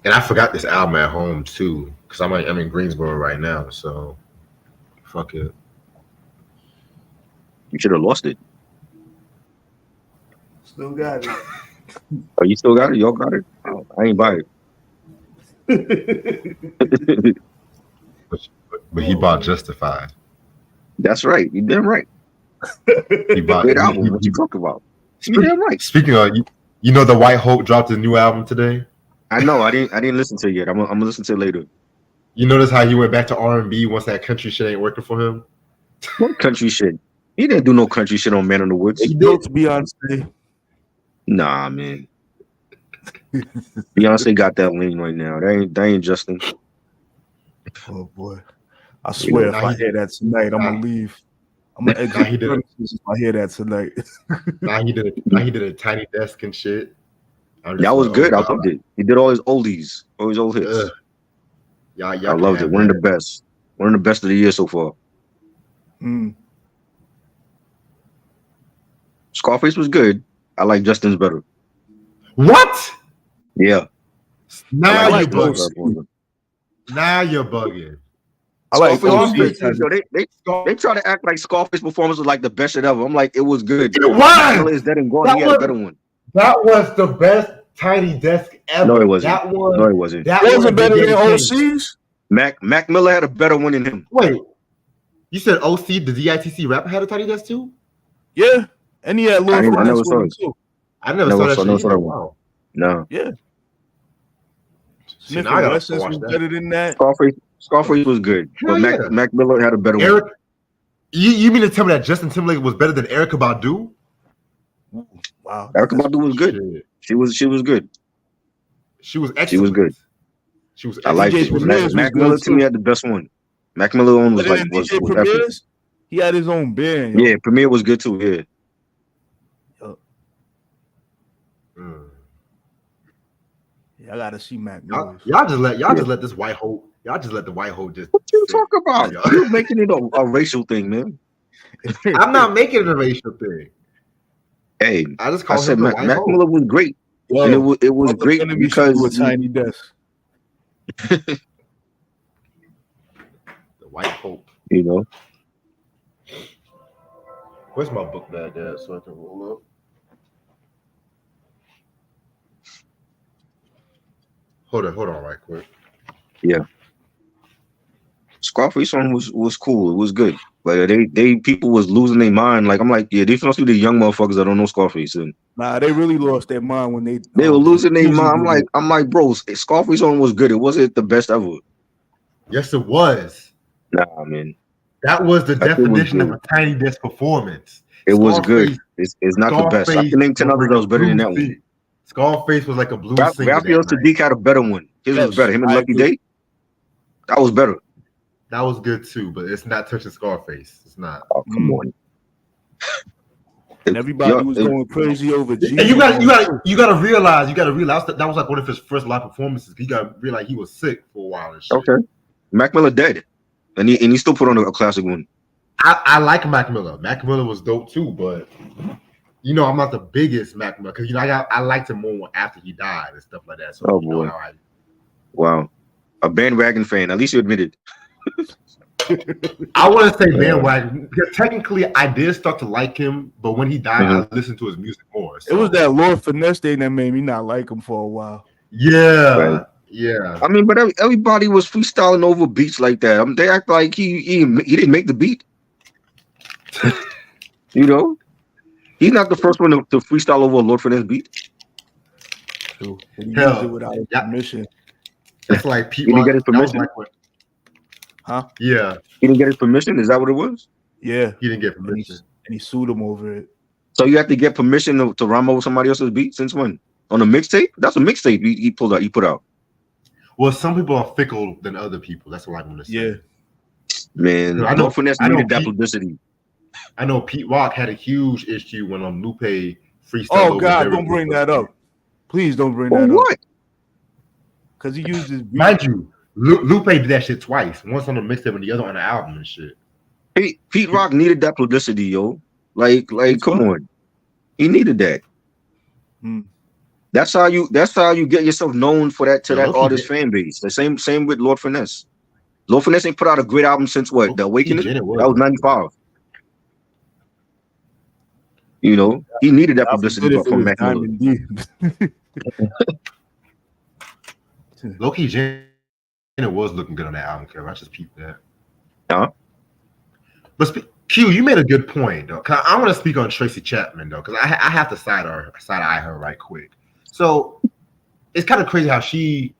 And I forgot this album at home too, because I'm in Greensboro right now. So fuck it. You should have lost it. Still got it. Oh, you still got it? Y'all got it? Oh, I ain't buy it. But he bought Justified. That's right. You damn right. He bought. Great album. What you talking about? You damn right. Speaking of, you know, the White Hope dropped a new album today. I know. I didn't listen to it yet. I'm gonna listen to it later. You notice how he went back to R&B once that country shit ain't working for him? What country shit? He didn't do no country shit on Man in the Woods. He built Beyonce. Nah, man. Beyonce got that lane right now. That ain't Justin. Oh boy. I swear, if I hear that tonight, I'm gonna leave. I'm gonna exit the premises if I hear that tonight. Now he did a Tiny Desk and shit. That was good. I loved it. He did all his oldies, all his old hits. I loved it. One of the best. One of the best of the year so far. Scarface was good. I like Justin's better. What? Yeah. Now you're bugging. Now you're bugging. I like Scarface. They try to act like Scarface performance was like the best shit ever. I'm like, it was good. It was. Is dead and gone. He had a better one. That was the best Tiny Desk ever. No, it wasn't. No, it wasn't. That wasn't better than OC's. Mac Miller had a better one than him. Wait, you said OC, the DITC rapper, had a Tiny Desk too? Yeah, and he had Lord I never saw it. Too. I never saw that shit. Wow. No. Yeah. See, now I gotta watch that. Better than that. Scarface was good, but Mac Miller had a better one. You mean to tell me that Justin Timberlake was better than Erykah Badu? Wow, Erykah Badu was good. Shit. She was good. She was excellent. She was good. She was. I liked it. Mac Miller to me had the best one. Mac Miller one was like was Premier's, he had his own band. Yeah, Premier was good too. Yeah. I gotta see Mac Miller. Y'all just let this White Hope. Y'all just let the White Hope just. What you talk about? You're making it a racial thing, man. I'm not making it a racial thing. Hey, I said Mac Miller was great. Yo, and it was great because a Tiny Desk. The White Hope. You know. Where's my book bag at so I can roll up? Hold on right quick. Yeah. Scarface song was cool. It was good. But they people was losing their mind. Like I'm like, yeah, these must be the young motherfuckers that don't know Scarface. And nah, they really lost their mind when they were losing their mind. I'm like, bro, Scarface song was good. It wasn't the best ever. Yes, it was. Nah, man. That was the definition of a Tiny Desk performance. It was good. It's not the best. I can name 10 others that was better than that one. Scarface was like a blues singer. Raphael Sadiq had a better one. His was better. Him and Lucky Day. That was better. That was good too, but it's not touching Scarface. It's not. Oh, come on. And everybody was going crazy over G. And you gotta realize that was like one of his first live performances. You gotta realize he was sick for a while and shit. Okay. Mac Miller dead. And he still put on a classic one. I like Mac Miller. Mac Miller was dope too, but you know I'm not the biggest Mac Miller because I liked him more after he died and stuff like that. So oh boy. Wow. A bandwagon fan. At least you admitted. I wouldn't say bandwagon because technically I did start to like him, but when he died, I listened to his music more. So. It was that Lord Finesse thing that made me not like him for a while. Yeah, right. Yeah. I mean, but everybody was freestyling over beats like that. They act like he didn't make the beat. You know, he's not the first one to freestyle over a Lord Finesse beat. True. He used it without permission. It's like Pete. He didn't get his permission. Huh? Yeah. He didn't get his permission. Is that what it was? Yeah. He didn't get permission, and he sued him over it. So you have to get permission to rhyme over somebody else's beat. Since when? On a mixtape? That's a mixtape he pulled out. He put out. Well, some people are fickle than other people. That's what I want to say. Yeah. Man, Lord Finesse needed that publicity. I know Pete Rock had a huge issue when Lupe freestyle. Oh God, don't bring that up. Please don't bring that up. Because he used his beat. Mind you, Lupe did that shit twice. Once on the mixtape and the other on the album and shit. Pete Rock needed that publicity, yo. Like, come on. He needed that. That's how you get yourself known for that to Yo, that artist fan base. The same with Lord Finesse. Lord Finesse ain't put out a great album since what? The Awakening? That was 95. You know, he needed that publicity from Mac Miller. Low-key Janet was looking good on that album cover. I just peeped that. Huh? But Q, you made a good point though. I want to speak on Tracy Chapman though, because I have to side eye her right quick. So it's kind of crazy how she's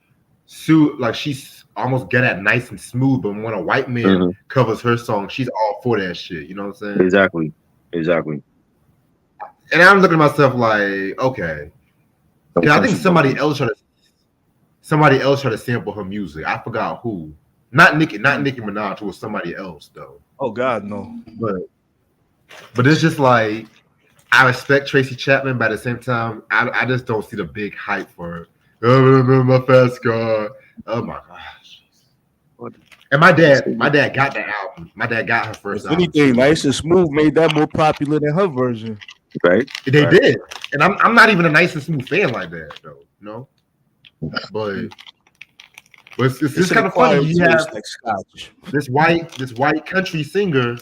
almost get at nice and smooth, but when a white man covers her song, she's all for that shit. You know what I'm saying? Exactly. And I'm looking at myself like, okay, I think somebody else tried to sample her music. I forgot who. Not Nicki Minaj. It was somebody else though. Oh God, no. But it's just like I respect Tracy Chapman, but at the same time, I just don't see the big hype for her. Oh, my fast car. Oh my gosh. And my dad got that album. My dad got her first album. Anything Nice and Smooth made that more popular than her version. Right? They did. And I'm not even a Nice and Smooth fan like that though. No. But it's just kind of funny. You have this white country singer,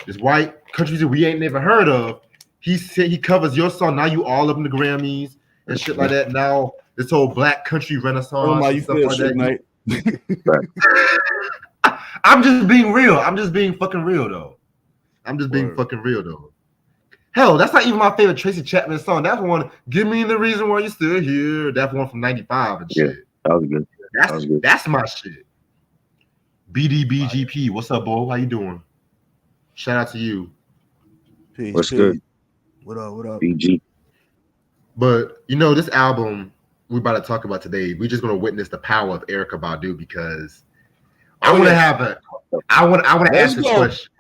this white country singer we ain't never heard of. He said he covers your song. Now you all up in the Grammys and shit like that. Now this whole black country renaissance and stuff like that. I'm just being real. I'm just being fucking real though. Hell, that's not even my favorite Tracy Chapman song. That's one. Give me the reason why you're still here. That's one from '95 and shit. Yeah, that was good. That's my shit. BDBGP, what's up, Bo? How you doing? Shout out to you. Peace, what's good? What up? BG. But you know, this album we're about to talk about today, we're just gonna witness the power of Erykah Badu because I want to ask this question.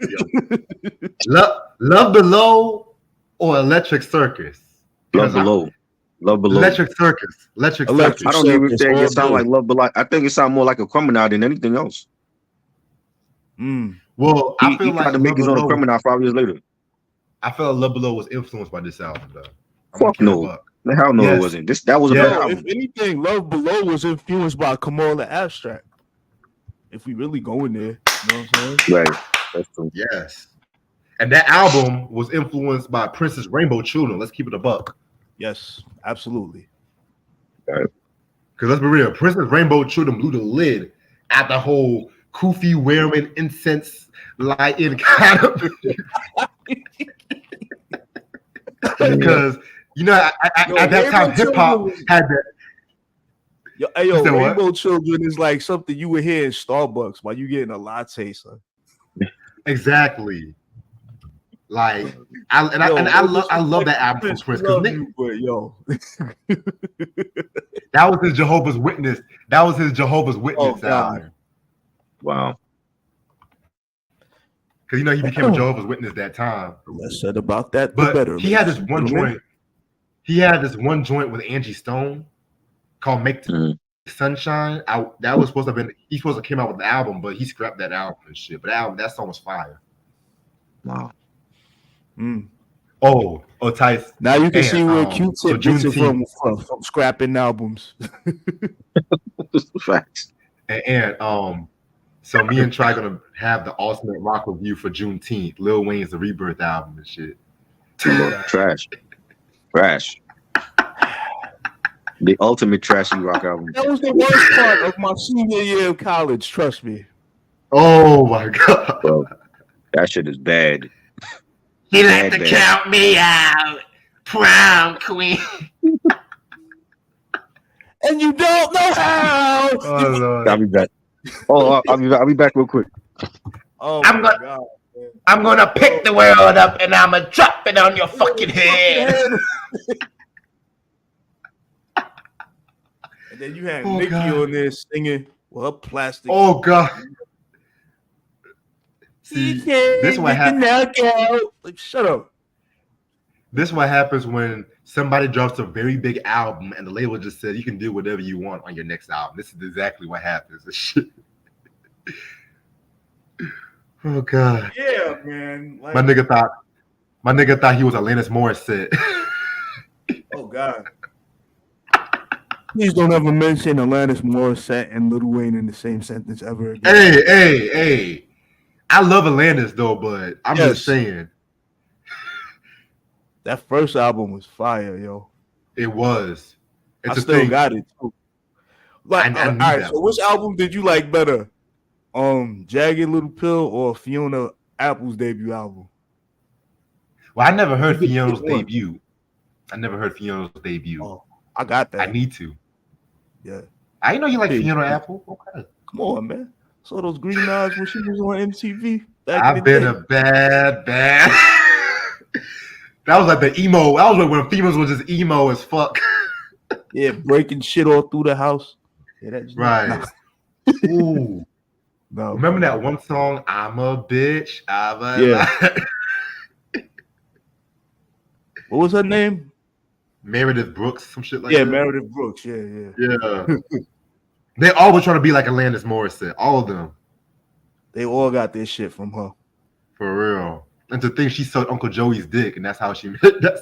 Love Below or Electric Circus? Love Below. Electric Circus. Electric Circus. I don't even think it sounds like Love Below. I think it sounds more like a criminal than anything else. Well, I feel he tried to make his own criminal 5 years later. I felt Love Below was influenced by this album, though. Fuck no. The hell no, it wasn't. That was a better album. If anything, Love Below was influenced by Kamala Abstract. If we really go in there, you know what I'm saying? Right. That's true. Yes. And that album was influenced by Prince's Rainbow Children. Let's keep it a buck. Yes, absolutely. Right. Because let's be real, Prince's Rainbow Children blew the lid at the whole Koofy wearing incense lighting kind of. Because you know, at that time, hip hop had that. Rainbow Children is like something you would hear in Starbucks while you getting a latte, son. Exactly. Like I love that album from Prince that was his Jehovah's Witness. That was his Jehovah's Witness album. Wow. Because you know he became a Jehovah's Witness that time. Less said about that, but better. He had this one joint. He had this one joint with Angie Stone called "Make the Sunshine." That was supposed to have been. He's supposed to came out with the album, but he scrapped that album and shit. But that song was fire. Wow. Oh, Tice. Now you can see where Q-Tip gets it from scrapping albums. Facts. And so me and Try gonna have the ultimate rock review for Juneteenth. Lil Wayne's The Rebirth album and shit. Trash. The ultimate trashy rock album. That was the worst part of my senior year of college. Trust me. Oh my god, bro, that shit is bad. You have to count me out, prom queen. And you don't know how. Oh, Lord. I'll be back. I'll be back real quick. Oh, I'm gonna pick the world up and I'm gonna drop it on your fucking head. And then you had Nicki on there singing with her plastic. Oh god. See, this what happens. Like, shut up. This is what happens when somebody drops a very big album and the label just said you can do whatever you want on your next album. This is exactly what happens. This shit. Oh god. Yeah, man. Like, my nigga thought he was Alanis Morissette. Oh god. Please don't ever mention Alanis Morissette and Lil Wayne in the same sentence ever again. Hey. I love Alanis though, but I'm just saying. That first album was fire, yo. It was. I still got it too. Like, all right. So, which album did you like better? Jagged Little Pill or Fiona Apple's debut album? Well, I never heard Fiona's debut. Oh, I got that. I need to. Yeah. I didn't know you like Fiona Apple. Okay. Come on, man. Saw those green eyes when she was on MTV. I've been a bad. That was like the emo. That was like when females was just emo as fuck. Yeah, breaking shit all through the house. Yeah, that's right. Ooh. No. Remember that one song, I'm a bitch. Yeah. What was her name? Meredith Brooks, some shit like that. Yeah, Meredith Brooks. Yeah. They all were trying to be like Alanis Morissette. All of them. They all got their shit from her. For real. And to think she sucked Uncle Joey's dick, and that's how she met that.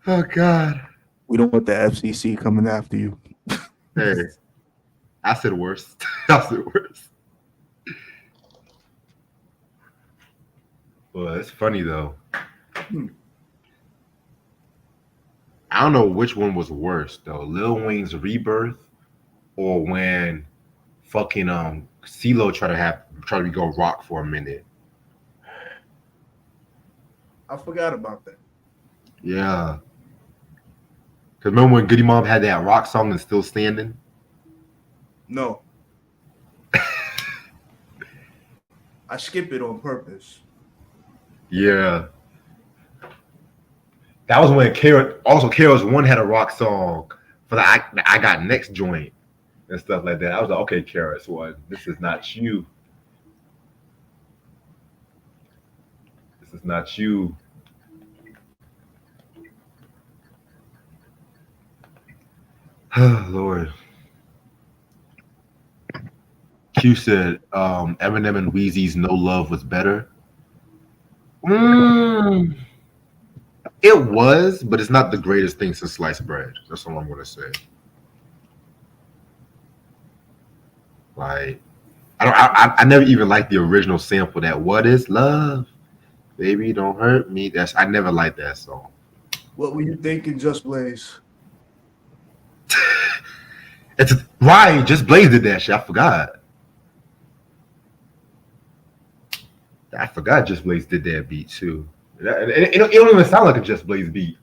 Oh God. We don't want the FCC coming after you. Hey, I said worse. Well, it's funny though. I don't know which one was worse though, Lil Wayne's Rebirth or when fucking CeeLo tried to go rock for a minute. I forgot about that. Yeah. Cause remember when Goody Mob had that rock song and Still Standing? No. I skip it on purpose. Yeah. That was when KRS One had a rock song for the I Got Next joint and stuff like that. I was like, okay, KRS One, this is not you. This is not you. Oh, Lord. Q said Eminem and Weezy's No Love was better. It was, but it's not the greatest thing since sliced bread. That's all I'm going to say. Like, I never even liked the original sample that "What Is Love, Baby Don't Hurt Me." I never liked that song. What were you thinking, Just Blaze? Right, Just Blaze did that shit. I forgot Just Blaze did that beat too. It don't even sound like a Just Blaze beat.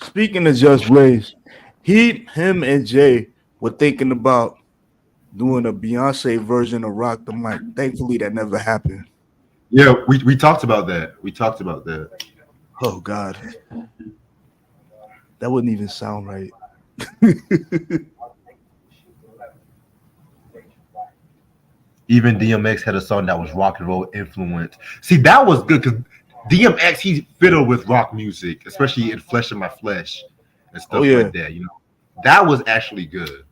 Speaking of Just Blaze, him and Jay were thinking about doing a Beyonce version of Rock the Mic. Thankfully, that never happened. Yeah, we talked about that. Oh God, that wouldn't even sound right. Even DMX had a song that was rock and roll influenced. See, that was good because DMX, he fiddled with rock music, especially in Flesh of My Flesh and stuff like that. You know, that was actually good.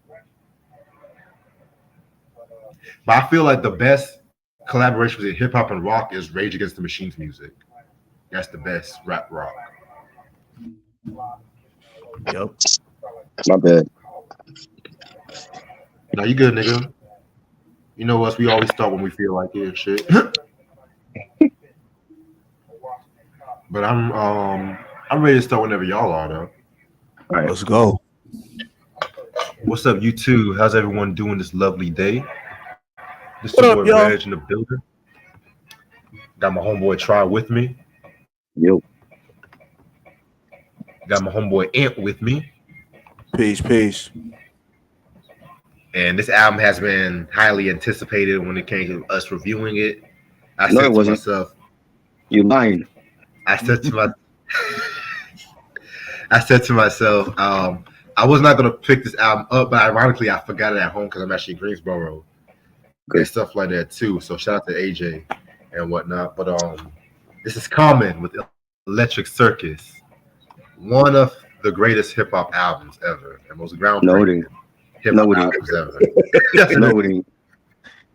But I feel like the best collaboration between hip hop and rock is Rage Against the Machine's music. That's the best rap rock. Yep. My bad. No, you good, nigga. You know us, we always start when we feel like it and shit. But I'm ready to start whenever y'all are though. All right, let's go. What's up, you two? How's everyone doing this lovely day? This is boy Reg in the building. Got my homeboy Try with me. Yo. Got my homeboy Ant with me. Peace. And this album has been highly anticipated when it came to us reviewing it. I said to myself, "You lying." I said to myself, I was not gonna pick this album up, but ironically, I forgot it at home because I'm actually in Greensboro. And stuff like that too. So shout out to AJ and whatnot. But this is Common with Electric Circus, one of the greatest hip hop albums ever, and most groundbreaking hip hop albums ever.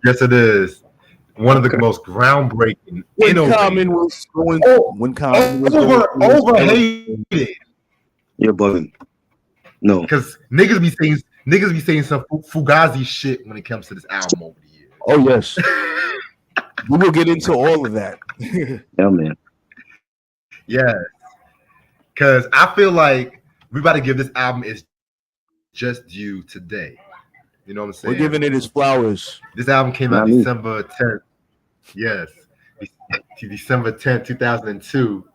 Yes, it is. one of the most groundbreaking, Common was going, overhated. You're bugging. No, because niggas be saying some Fugazi shit when it comes to this album over the years. Oh yes, we will get into all of that. Yeah, man. Yeah, because I feel like we about to give this album its just due today. You know what I'm saying? We're giving it its flowers. This album came out December 10th. Yes, December 10th, 2002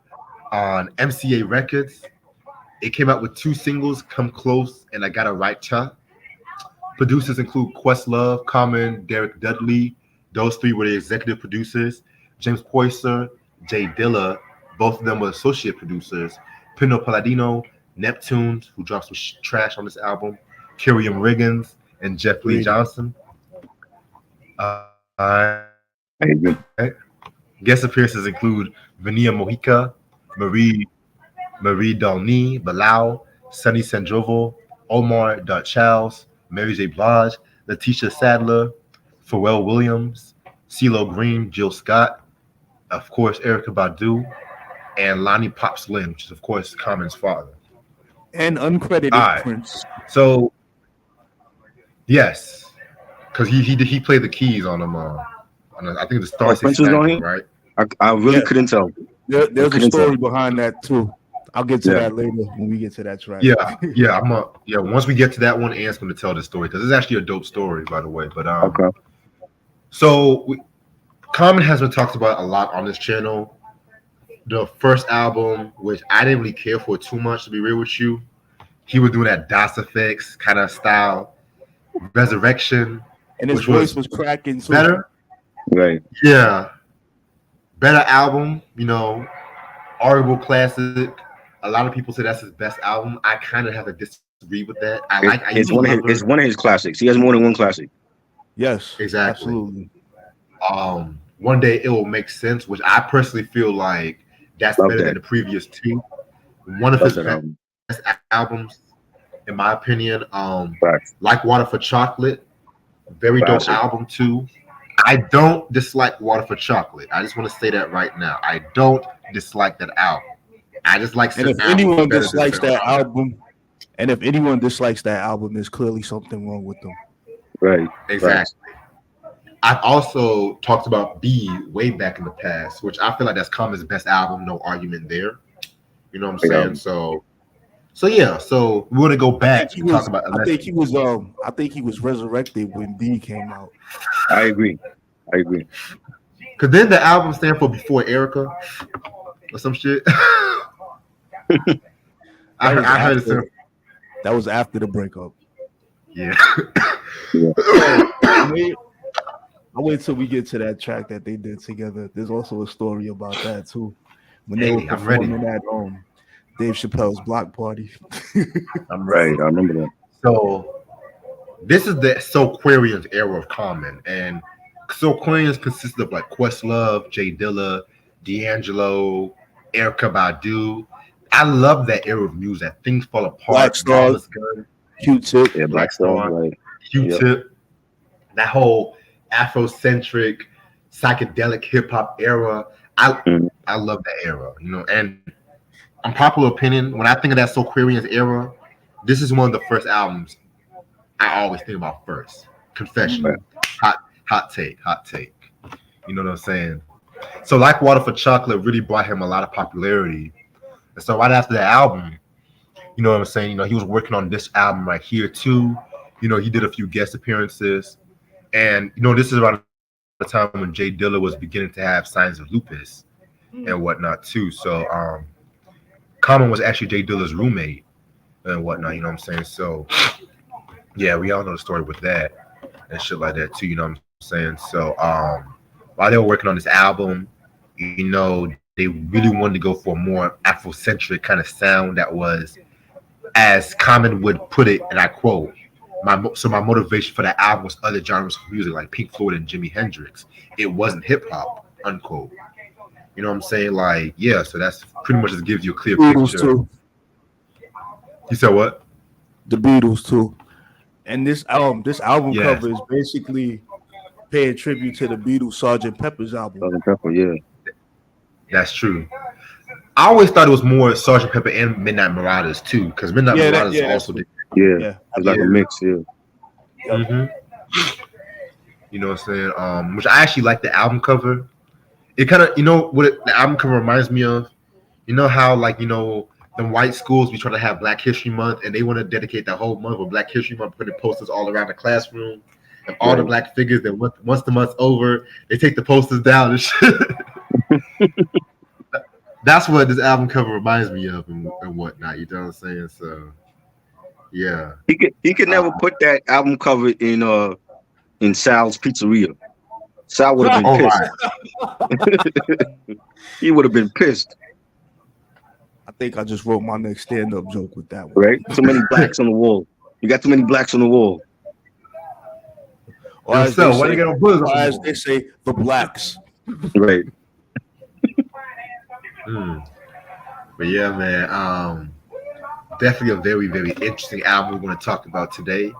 on MCA Records. It came out with 2 singles, Come Close and I Gotta Write Cha. Producers include Questlove, Common, Derek Dudley. Those 3 were the executive producers. James Poyser, Jay Dilla, both of them were associate producers. Pino Palladino, Neptune, who dropped some trash on this album. Kyriam Riggins, and Jeff Lee Johnson. Guest appearances include Vania Mojica, Marie Dalny, Bilal, Sunny Sandrovo, Omar Charles, Mary J. Blige, Letitia Sadler, Pharrell Williams, CeeLo Green, Jill Scott, of course, Erykah Badu, and Lonnie Pop Slim, which is, of course, Common's father. And uncredited Prince. So, yes, because he played the keys on them. I think the Star 69, right? I really couldn't tell. There's a story behind that too. I'll get to that later when we get to that track. Once we get to that one, Ant's going to tell this story because it's actually a dope story, by the way. But okay. So Common has been talked about a lot on this channel. The first album, which I didn't really care for too much, to be real with you, he was doing that DOS effects kind of style. Resurrection, and his voice was cracking. So better, right? Yeah, better album. You know, arguable classic. A lot of people say that's his best album. I kind of have to disagree with that. It's one of his classics. He has more than one classic. Yes, exactly. Absolutely. One Day It Will Make Sense, which I personally feel like that's better than the previous 2. One of his best albums. In my opinion, Like Water for Chocolate, very dope album too. I don't dislike Water for Chocolate. I just want to say that right now. I don't dislike that album. I just like. And if anyone dislikes that album, there's clearly something wrong with them. Right. Exactly. I've also talked about B way back in the past, which I feel like that's Common's best album. No argument there. You know what I'm saying? So we're gonna go back and talk about. I think he was resurrected when B came out. I agree. Cause then the album stand for Before Erica or some shit. I heard it. That was after the breakup. Yeah. I'll wait till we get to that track that they did together. There's also a story about that too. When they were performing at Dave Chappelle's block party. I'm right. I remember that. So this is the Soulquarians era of Common, and Soulquarians consisted of like Questlove, Jay Dilla, D'Angelo, Erykah Badu. I love that era of music. Things Fall Apart. Black Star, Q-Tip, yeah, Black Star, right. Q-Tip. Yep. That whole Afrocentric, psychedelic hip hop era. I love that era, you know. And unpopular opinion, when I think of that Soulquarians era, this is one of the first albums I always think about first. Confession, hot take. You know what I'm saying? So, Like Water for Chocolate really brought him a lot of popularity. And so, right after that album, you know what I'm saying? You know, he was working on this album right here too. You know, he did a few guest appearances, and you know, this is around the time when Jay Dilla was beginning to have signs of lupus and whatnot too. So, Common was actually Jay Dilla's roommate and whatnot. You know what I'm saying? So, yeah, we all know the story with that and shit like that too. You know what I'm saying? So, while they were working on this album, you know, they really wanted to go for a more Afrocentric kind of sound that was, as Common would put it, and I quote, my motivation for that album was other genres of music like Pink Floyd and Jimi Hendrix. It wasn't hip hop, unquote. You know what I'm saying? Like, yeah, so that's pretty much just gives you a clear Beatles picture. Too. You said what? The Beatles too. And this album cover is basically paying tribute to the Beatles' Sgt. Pepper's album. Sgt. Pepper, yeah. That's true. I always thought it was more Sgt. Pepper and Midnight Marauders too, because Midnight Marauders also did. Yeah, it's like a mix, yeah. Mm-hmm. You know what I'm saying? Which I actually like the album cover. It kind of, you know, what the album cover reminds me of. You know how, like, you know, the white schools, we try to have Black History Month, and they want to dedicate the whole month of Black History Month, putting posters all around the classroom, and all the black figures that once the month's over, they take the posters down and shit. That's what this album cover reminds me of and whatnot. You know what I'm saying? So, yeah. He could never put that album cover in Sal's Pizzeria. Sal would have been pissed. He would have been pissed. I think I just wrote my next stand-up joke with that one. Right? Too many blacks on the wall. You got too many blacks on the wall. Or as they say, the blacks. Right. But yeah, man, definitely a very, very interesting album we're going to talk about today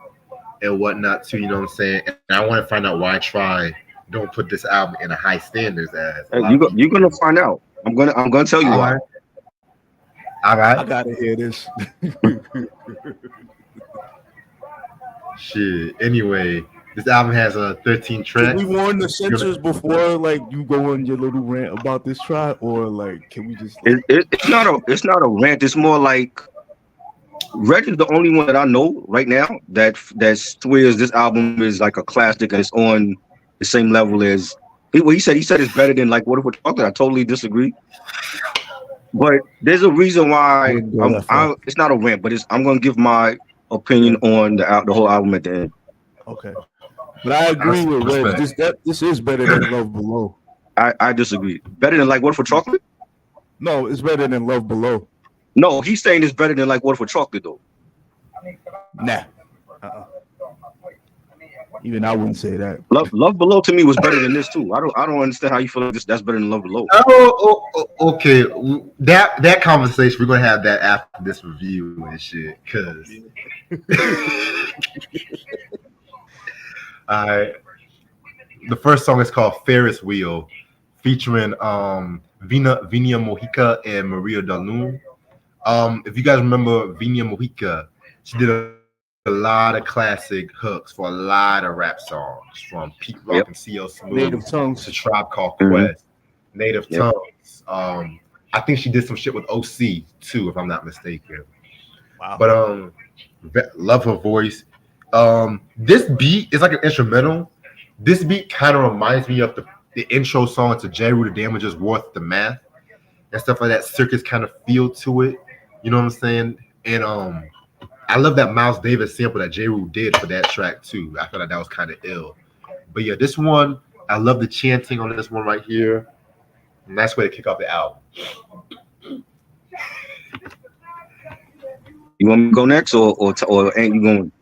and whatnot too. You know what I'm saying? And I want to find out why Try don't put this album in a high standards as you're gonna find out. I'm gonna tell you why. All right. I gotta hear this. Shit. Anyway, this album has 13 tracks. Can we warn the censors before, like, you go on your little rant about this Try, or like, can we just? It's not a rant. It's more like Reg is the only one that I know right now that swears this album is like a classic and it's on the same level as he said it's better than like What If We're Talking. I totally disagree. But there's a reason why it's not a rant, but I'm gonna give my opinion on the whole album at the end. Okay. But I agree with Reg. This is better than Love Below. I disagree. Better than like What If We're Chocolate? No, it's better than Love Below. No, he's saying it's better than like What If We're Chocolate though. Nah. Even I wouldn't say that. Love Below to me was better than this too. I don't understand how you feel like that's better than Love Below. Okay. That conversation we're gonna have that after this review and shit. Cause the first song is called Ferris Wheel, featuring Vina Mojica and Maria Dalun. If you guys remember Vina Mojica, she did a lot of classic hooks for a lot of rap songs, from Pete Rock and C.L. Smooth to Tribe Called Quest, Native Tongues. I think she did some shit with OC too, if I'm not mistaken. Wow. But love her voice. This beat is like an instrumental. This beat kind of reminds me of the intro song to J. Rue the Damages, Worth the Math, and stuff like that. Circus kind of feel to it. You know what I'm saying? And I love that Miles Davis sample that J. Rue did for that track too. I feel like that was kind of ill. But yeah, this one, I love the chanting on this one right here. Nice way to kick off the album. You want me to go next or ain't you going?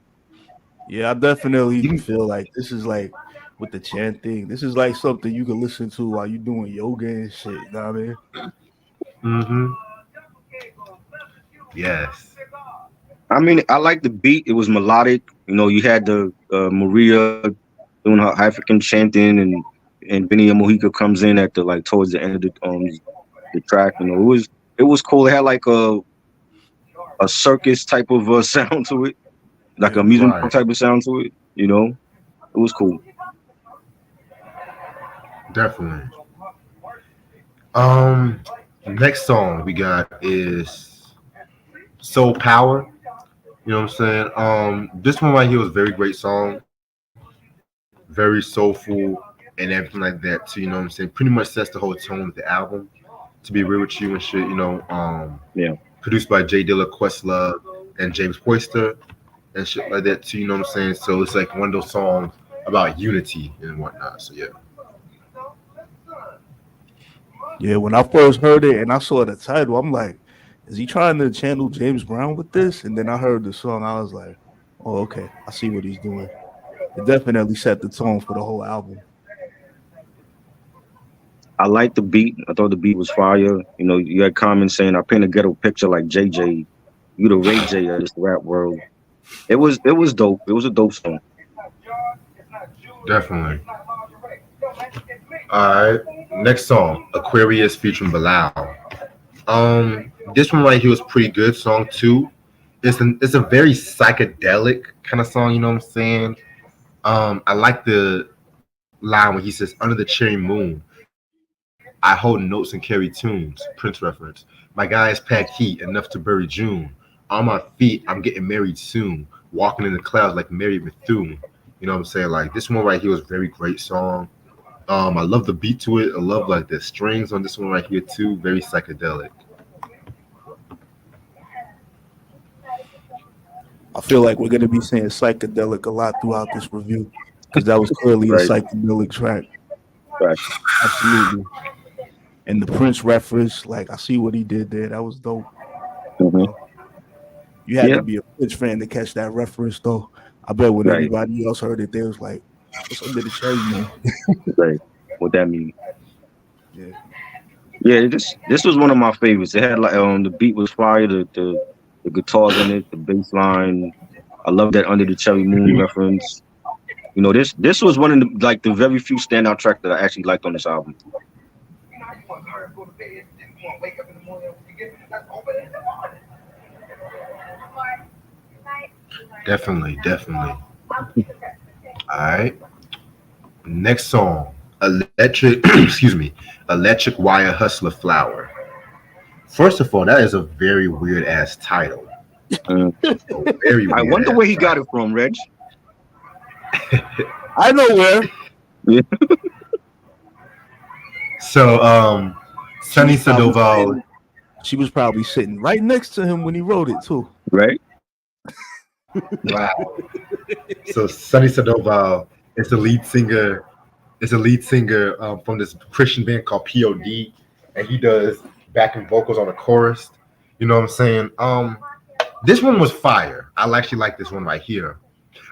Yeah, I definitely feel like this is like with the chant thing. This is like something you can listen to while you're doing yoga and shit. You know what I mean? Mm-hmm. Yes. I mean, I like the beat. It was melodic. You know, you had the Maria doing her African chanting, and Benny Mojica comes in at towards the end of the track. You know, it was cool. It had like a circus type of sound to it, like a music type of sound to it. You know, it was cool. Definitely. Next song we got is Soul Power. You know what I'm saying? This one right here was a very great song, very soulful and everything like that too. You know what I'm saying? Pretty much sets the whole tone of the album. To be real with you and shit, you know. Produced by Jay Dilla, Questlove, and James Poyster and shit like that too. You know what I'm saying? So it's like one of those songs about unity and whatnot. So yeah. Yeah, when I first heard it and I saw the title, I'm like, is he trying to channel James Brown with this? And then I heard the song, I was like, oh, okay, I see what he's doing. It definitely set the tone for the whole album. I like the beat. I thought the beat was fire. You know, you had comments saying, I paint a ghetto picture like JJ. You the Ray J of this rap world. It was dope. It was a dope song. Definitely. All right, next song, Aquarius featuring Bilal. This one right here was pretty good song too. It's a very psychedelic kind of song. You know what I'm saying? I like the line when he says, "Under the cherry moon, I hold notes and carry tunes." Prince reference. My guys pack heat enough to bury June. On my feet, I'm getting married soon. Walking in the clouds like Mary Bethune. You know what I'm saying? Like this one right here was a very great song. I love the beat to it. I love like the strings on this one right here too. Very psychedelic. I feel like we're gonna be saying psychedelic a lot throughout this review because that was clearly a Right. psychedelic track. Right. Absolutely. And the Prince reference, like I see what he did there. That was dope. Mhm. You had Yeah. to be a Prince fan to catch that reference, though. I bet when Right. everybody else heard it, they was like, "What's under the cherry, man?" Right. What that mean? Yeah. Yeah, this was one of my favorites. It had like the beat was fire, the guitars in it, the bass line. I love that Under the Cherry Moon reference. You know, this was one of the very few standout tracks that I actually liked on this album. Definitely, definitely. All right. Next song, Electric. excuse me, Electric Wire Hustler Flower. First of all, that is a very weird ass title. Mm. A very I weird wonder ass where he got title. it from, Reg. I know where. Yeah. So, Sunny Sadoval. She was probably sitting right next to him when he wrote it too. Right? Wow. So Sunny Sadoval is the lead singer. Is a lead singer from this Christian band called POD, and he does backing vocals on the chorus. You know what I'm saying? This one was fire. I actually like this one right here,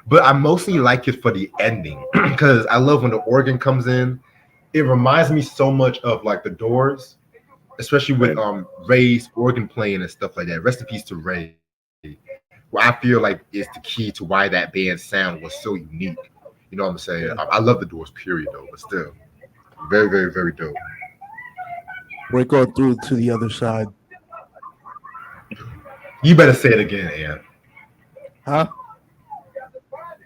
but I mostly like it for the ending because I love when the organ comes in. It reminds me so much of like the Doors, especially with Ray's organ playing and stuff like that. Rest in peace to Ray. Well, I feel like is the key to why that band's sound was so unique. You know what I'm saying? I love the Doors, period, though, but still, very, very, very dope. Break on through to the other side. You better say it again, Ann. Huh?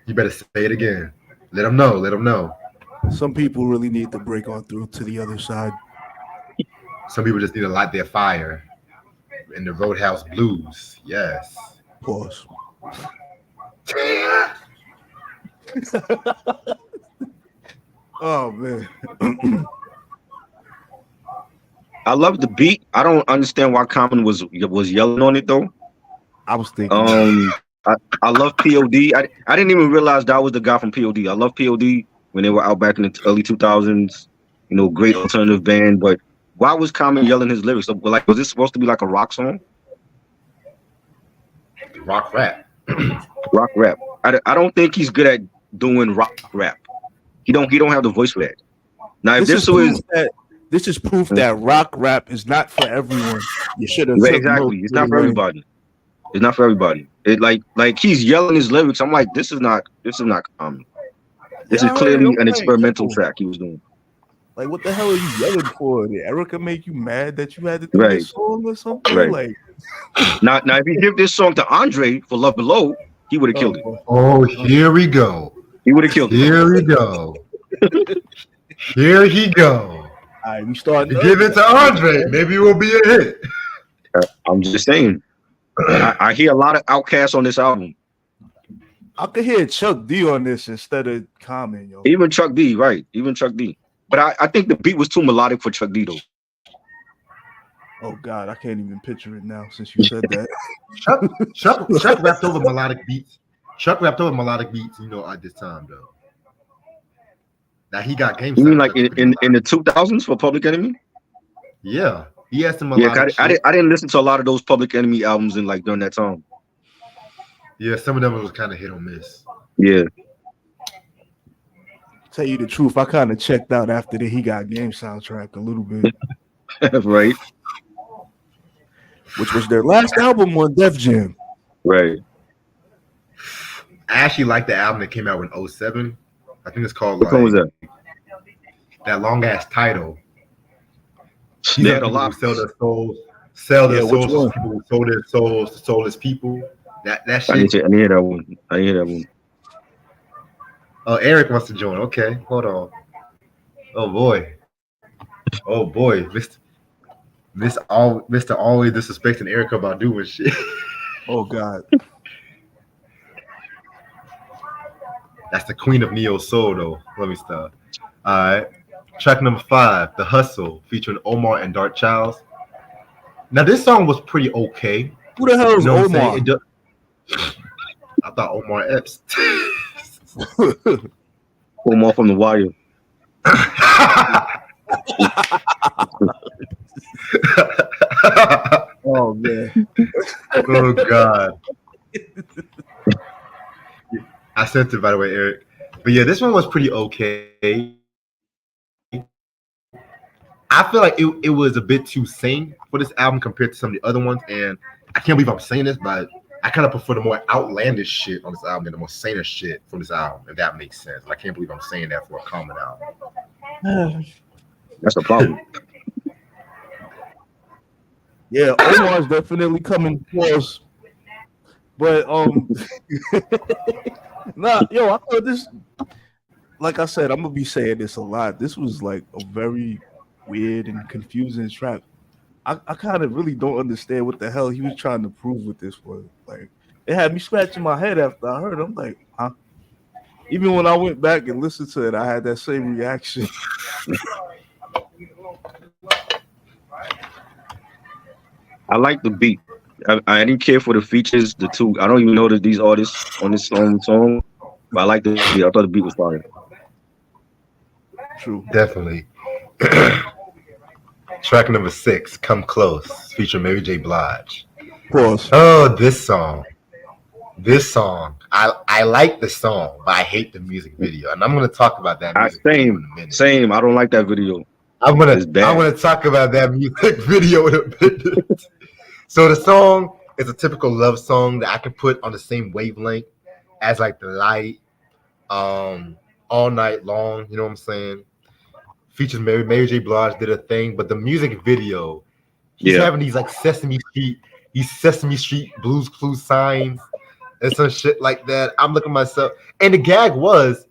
You better say it again. Let them know. Let them know. Some people really need to break on through to the other side. Some people just need to light their fire in the Roadhouse Blues. Yes. Pause. Oh man. I love the beat. I don't understand why Common was yelling on it though. I was thinking. I love POD. I didn't even realize that was the guy from POD. I love POD when they were out back in the early 2000s. You know, great alternative band. But why was Common yelling his lyrics? Like, was this supposed to be like a rock song? Rock rap. Rock rap. I don't think he's good at doing rock rap. He don't have the voice for that. Now, if this is proof that rock rap is not for everyone. You should have exactly. It's not for everybody. It's not for everybody. It like he's yelling his lyrics. I'm like, this is not Common. This is clearly an experimental track he was doing. Like, what the hell are you yelling for? Did Erica make you mad that you had to do this song or something? Right. Like, now, if you give this song to Andre for Love Below, he would have killed it. Oh, here we go. He would have killed it. Here we go. Here he go. All right, we start. Give it to Andre. Maybe it will be a hit. I'm just saying. I hear a lot of Outkast on this album. I could hear Chuck D on this instead of Common, yo. Even Chuck D, right? Even Chuck D. But I think the beat was too melodic for Chuck D, though. Oh God, I can't even picture it now since you said that. Chuck rapped over melodic beats. Chuck rapped over melodic beats, you know, at this time though. Now he got game. You mean like in the 2000s for Public Enemy? Yeah, he has some melodic. Yeah, I didn't listen to a lot of those Public Enemy albums in like during that time. Yeah, some of them was kind of hit or miss. Yeah. Tell you the truth, I kind of checked out after the He Got Game soundtrack a little bit. Right. Which was their last album on Def Jam. Right. I actually like the album that came out in 07. I think it's called What song was that? that long ass title. They had a lot. Sell their souls. Which To one? people who sold their souls to soulless people. That I shit. need to hear that one. I hear that one. Oh, Eric wants to join. Okay, hold on. Oh boy. Mr. Always disrespecting Erica about doing shit. Oh God. That's the queen of neo soul, though. Let me stop. All right. Track number 5, The Hustle, featuring Omar and Dark Childs. Now, this song was pretty okay. Who the hell is You know what I'm Omar? saying? I thought Omar Epps. Omar from The Wire. Oh man. Oh God. I sent it, by the way, Eric. But yeah, this one was pretty okay. I feel like it was a bit too sane for this album compared to some of the other ones, and I can't believe I'm saying this, but I kind of prefer the more outlandish shit on this album than the more saner shit from this album, if that makes sense. And I can't believe I'm saying that for a common album. That's a problem. Yeah, Omar's definitely coming close. But nah, I thought this, like I said, I'm gonna be saying this a lot. This was like a very weird and confusing track. I kind of really don't understand what the hell he was trying to prove with this one. Like, it had me scratching my head after I heard it. I'm like, huh? Even when I went back and listened to it, I had that same reaction. I like the beat. I didn't care for the features, the two. I don't even know that these artists on this song, but I like the beat. I thought the beat was fire. True. Definitely. Track number 6, Come Close, featuring Mary J. Blige. Pause. Oh, this song. I like the song, but I hate the music video. And I'm going to talk about that music video in a minute. Same. I don't like that video. I'm gonna talk about that music video in a minute. So the song is a typical love song that I can put on the same wavelength as like The Light, All Night Long, you know what I'm saying? Features Mary J. Blige did a thing, but the music video, he's having these like Sesame Street Blues Clues signs and some shit like that. I'm looking at myself, and the gag was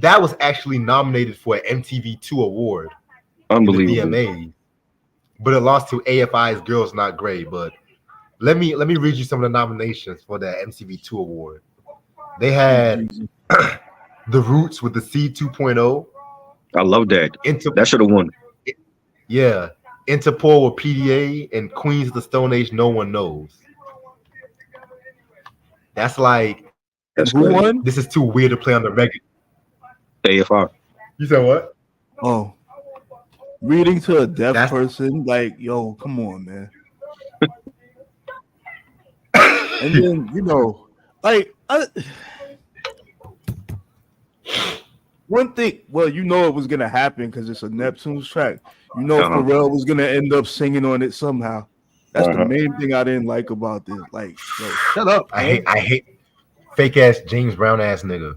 that was actually nominated for an MTV2 award. Unbelievable. The VMAs, but it lost to AFI's Girls Not Grey. But let me read you some of the nominations for that MTV2 award. They had The Roots with the C 2.0. I love that. That should have won. Yeah. Interpol with PDA and Queens of the Stone Age, No One Knows. That's like, who won? This is too weird to play on the record. AFR. You said what? Oh. Reading to a deaf person, like, yo, come on, man. And then, like, one thing, well, it was gonna happen because it's a Neptune's track. Pharrell was gonna end up singing on it somehow. That's the main thing I didn't like about this. Like, yo, shut up. I hate fake ass James Brown ass nigga.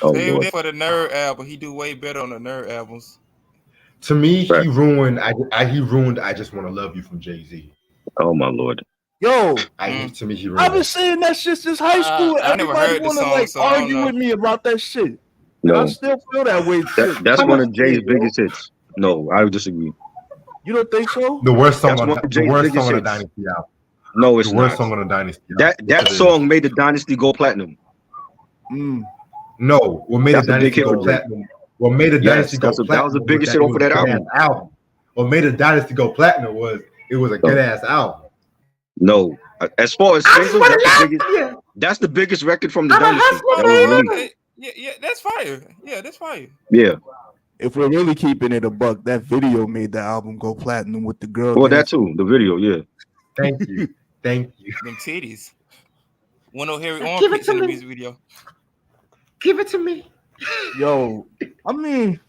Oh, Save it for the Nerd album. He do way better on the Nerd albums. To me, he ruined. I Just Want to Love You from Jay-Z. Oh my Lord. Yo, to me, he ruined. I've been saying that shit since high school. Everybody want to like argue with me about that shit. No, I still feel that way. That's one of Jay's biggest hits. No, I would disagree. You don't think so? The worst song on the Dynasty album. No, it's the worst song on the Dynasty. That song made the Dynasty go platinum. No, what made the Dynasty go platinum? What made the Dynasty go platinum? That was the biggest hit off of that album. What made the Dynasty go platinum was it was a good ass album. No, as far as singles, that's the biggest record from the Dynasty. Yeah, that's fire. Yeah, that's fire. Yeah. If we're really keeping it a buck, that video made the album go platinum with the girl. Well, that too. The video, yeah. Thank you. Them titties. One of Harry armpits in the music video. Give it to me. Yo, I mean,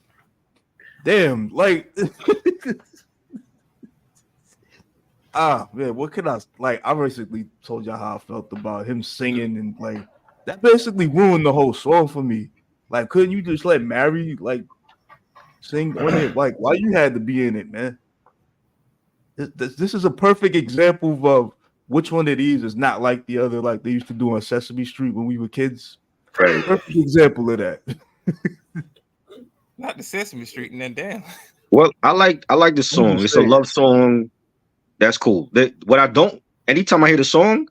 damn, like, man, what could I like? I basically told y'all how I felt about him singing, and like that basically ruined the whole song for me. Like, couldn't you just let Mary like sing on it. Like, why you had to be in it, man? This is a perfect example of which one of these is not like the other, like they used to do on Sesame Street when we were kids. Right. Perfect example of that. Not the Sesame Street and then damn. Well, I like the song. It's a love song. That's cool. What I don't, anytime I hear the song,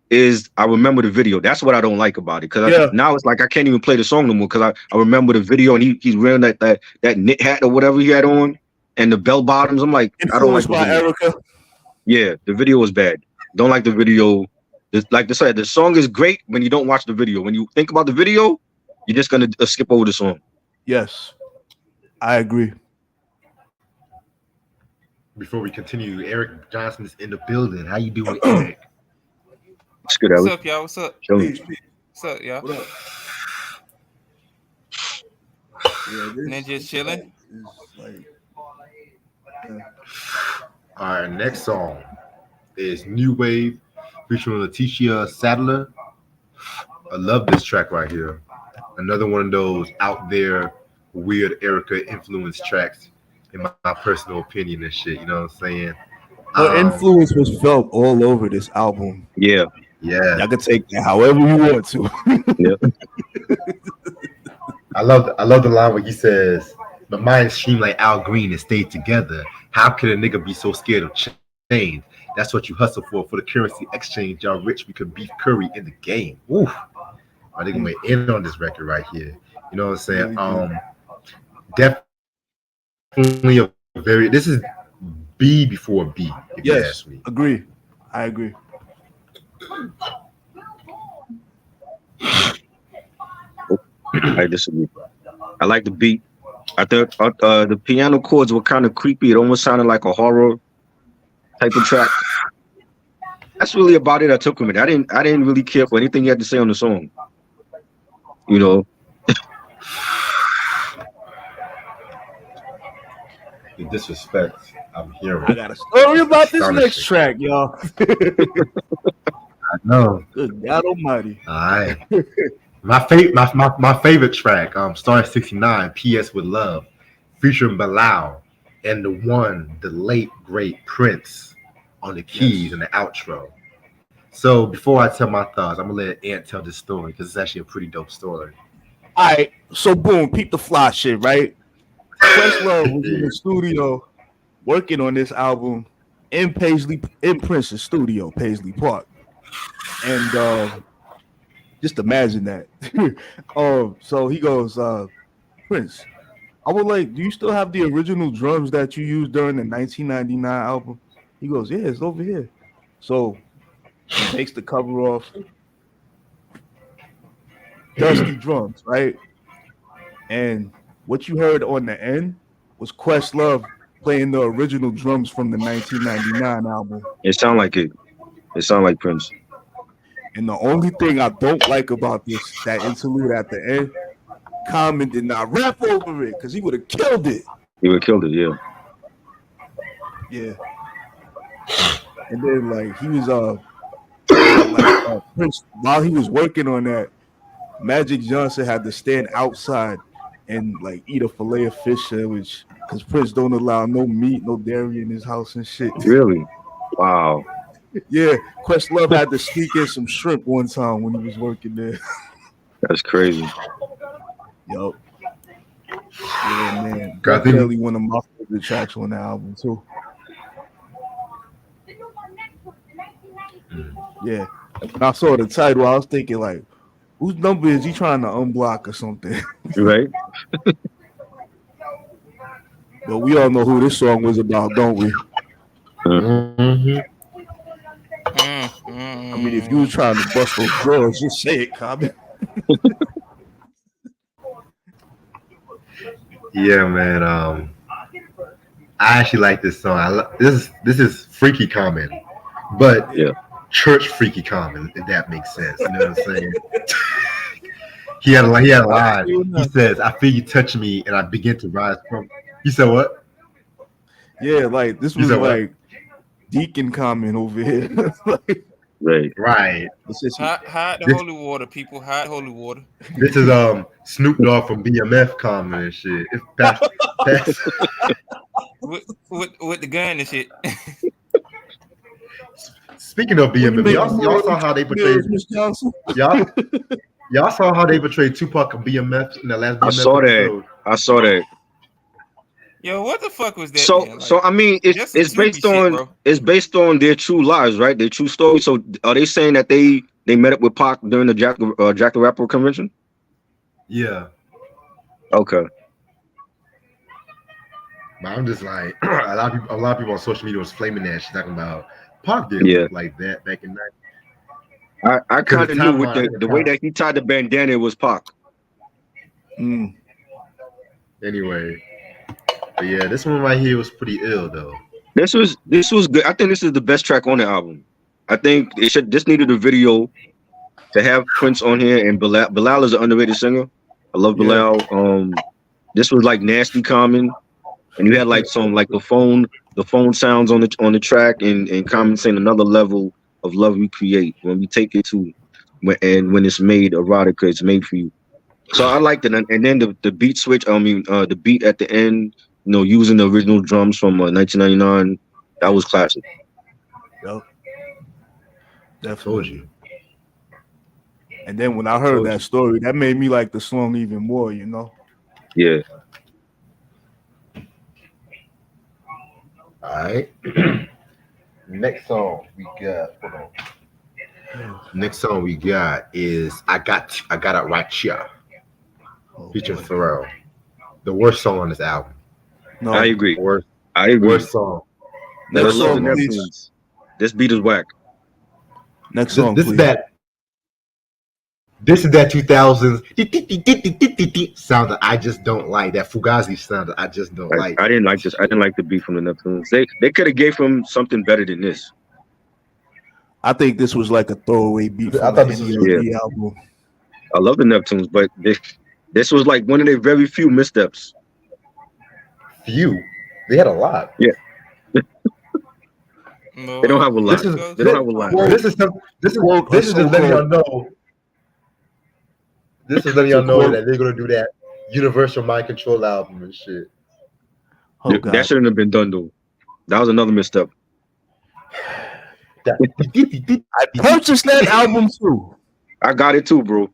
is I remember the video. That's what I don't like about it. Because now it's like I can't even play the song no more because I remember the video and he's wearing that knit hat or whatever he had on and the bell bottoms. I'm like, I don't like the video. Erica. Yeah, the video was bad. Don't like the video. Like I said, the song is great when you don't watch the video. When you think about the video, you're just gonna skip over the song. Yes, I agree. Before we continue, Eric Johnson is in the building. How you doing, Eric? What's good, What's up, y'all? What's up? Peace. What's up, y'all? What up? And just chilling. All right, next song is New Wave featuring Letitia Sadler. I love this track right here. Another one of those out there weird Erica influence tracks, in my personal opinion and shit. You know what I'm saying? Her influence was felt all over this album. Yeah. Y'all can take that however you want to. Yeah. I love the line where he says, "My mind streamed like Al Green and stayed together. How could a nigga be so scared of change? That's what you hustle for the currency exchange. Y'all rich, we could beef Curry in the game." Oof. I think I'm gonna end on this record right here. You know what I'm saying? Definitely a very. This is B before B. If you ask me. Agree. I agree. I disagree. I like the beat. I thought the piano chords were kind of creepy. It almost sounded like a horror type of track. That's really about it I took from it. I didn't really care for anything you had to say on the song. You know. The disrespect I'm hearing. I got a story about this next track, y'all. I know. Good God Almighty. All right. My favorite track, Star 69, PS with Love, featuring Bilal and the late great Prince on the keys and the outro. So before I tell my thoughts, I'm gonna let Ant tell this story because it's actually a pretty dope story. All right, so boom, peep the fly shit, right? Questlove was in the studio working on this album in Prince's studio, Paisley Park. And just imagine that. So he goes, Prince, I would like, do you still have the original drums that you used during the 1999 album? He goes, yeah, it's over here. So he takes the cover off. Dusty drums, right? And what you heard on the end was Questlove playing the original drums from the 1999 album. It sounded like it. It sounded like Prince. And the only thing I don't like about that interlude at the end, Common did not rap over it because he would have killed it. He would have killed it, yeah. Yeah. And then like he was Prince, while he was working on that, Magic Johnson had to stand outside and like eat a filet of fish sandwich because Prince don't allow no meat, no dairy in his house and shit. Really? Wow. Yeah, Questlove had to sneak in some shrimp one time when he was working there. That's crazy. Yup. Yeah, man. Definitely one of my favorite tracks on the album too. Yeah. When I saw the title, I was thinking like, whose number is he trying to unblock or something? Right. But we all know who this song was about, don't we? Mm-hmm. I mean, if you were trying to bust those drawers, just say it, Common. Yeah, man. I actually like this song. This is freaky Common, but church freaky Common, if that makes sense. You know what I'm saying? He had a line. He says, "I feel you touch me, and I begin to rise from." He said, "What?" Yeah, like this was like Deacon Common over here. Right. Hide the holy water, people. Hide holy water. This is Snoop Dogg from BMF comment and shit. It's that's with the gun and shit. Speaking of BMF, y'all saw how they portrayed y'all saw how they portrayed Tupac and BMF in the last BMF episode. I saw that. Yo, what the fuck was that? So, man? so I mean, it's based on their true lives, right? Their true story. So, are they saying that they met up with Pac during the Jack the Rapper convention? Yeah. Okay. But I'm just like a lot of people on social media was flaming that shit, talking about Pac didn't look like that back in the I kind of knew with the way that he tied the bandana, it was Pac. Anyway. But yeah, this one right here was pretty ill though. This was good. I think this is the best track on the album. I think it just needed a video to have Prince on here, and Bilal is an underrated singer. I love Bilal. This was like Nasty Common, and you had like some like the phone sounds on the track, and Common saying another level of love we create when we take it to when it's made erotica, it's made for you. So I liked it, and then the beat switch. The beat at the end. Using the original drums from 1999, that was classic. Yep. Definitely. And then when I heard that story, that made me like the song even more, Yeah. All right. Next song we got. Hold on. Next song we got is I Got It Right Here, featuring Pharrell. The worst song on this album. No, I agree. I agree. Worst song. Next song, please. This beat is whack. Next song, this please. This is that 2000s sound that I just don't like. That Fugazi sound that I just don't like. I didn't like this. I didn't like the beat from the Neptunes. They could have gave him something better than this. I think this was like a throwaway beat. I thought this was the album. I love the Neptunes, but this was like one of their very few missteps. Few. They had a lot. Yeah. No, they don't have a lot. They don't have a lot. This is just letting y'all know. This is letting y'all know that they're gonna do that Universal Mind Control album and shit. That shouldn't have been done though. That was another misstep. I purchased that album too. I got it too, bro.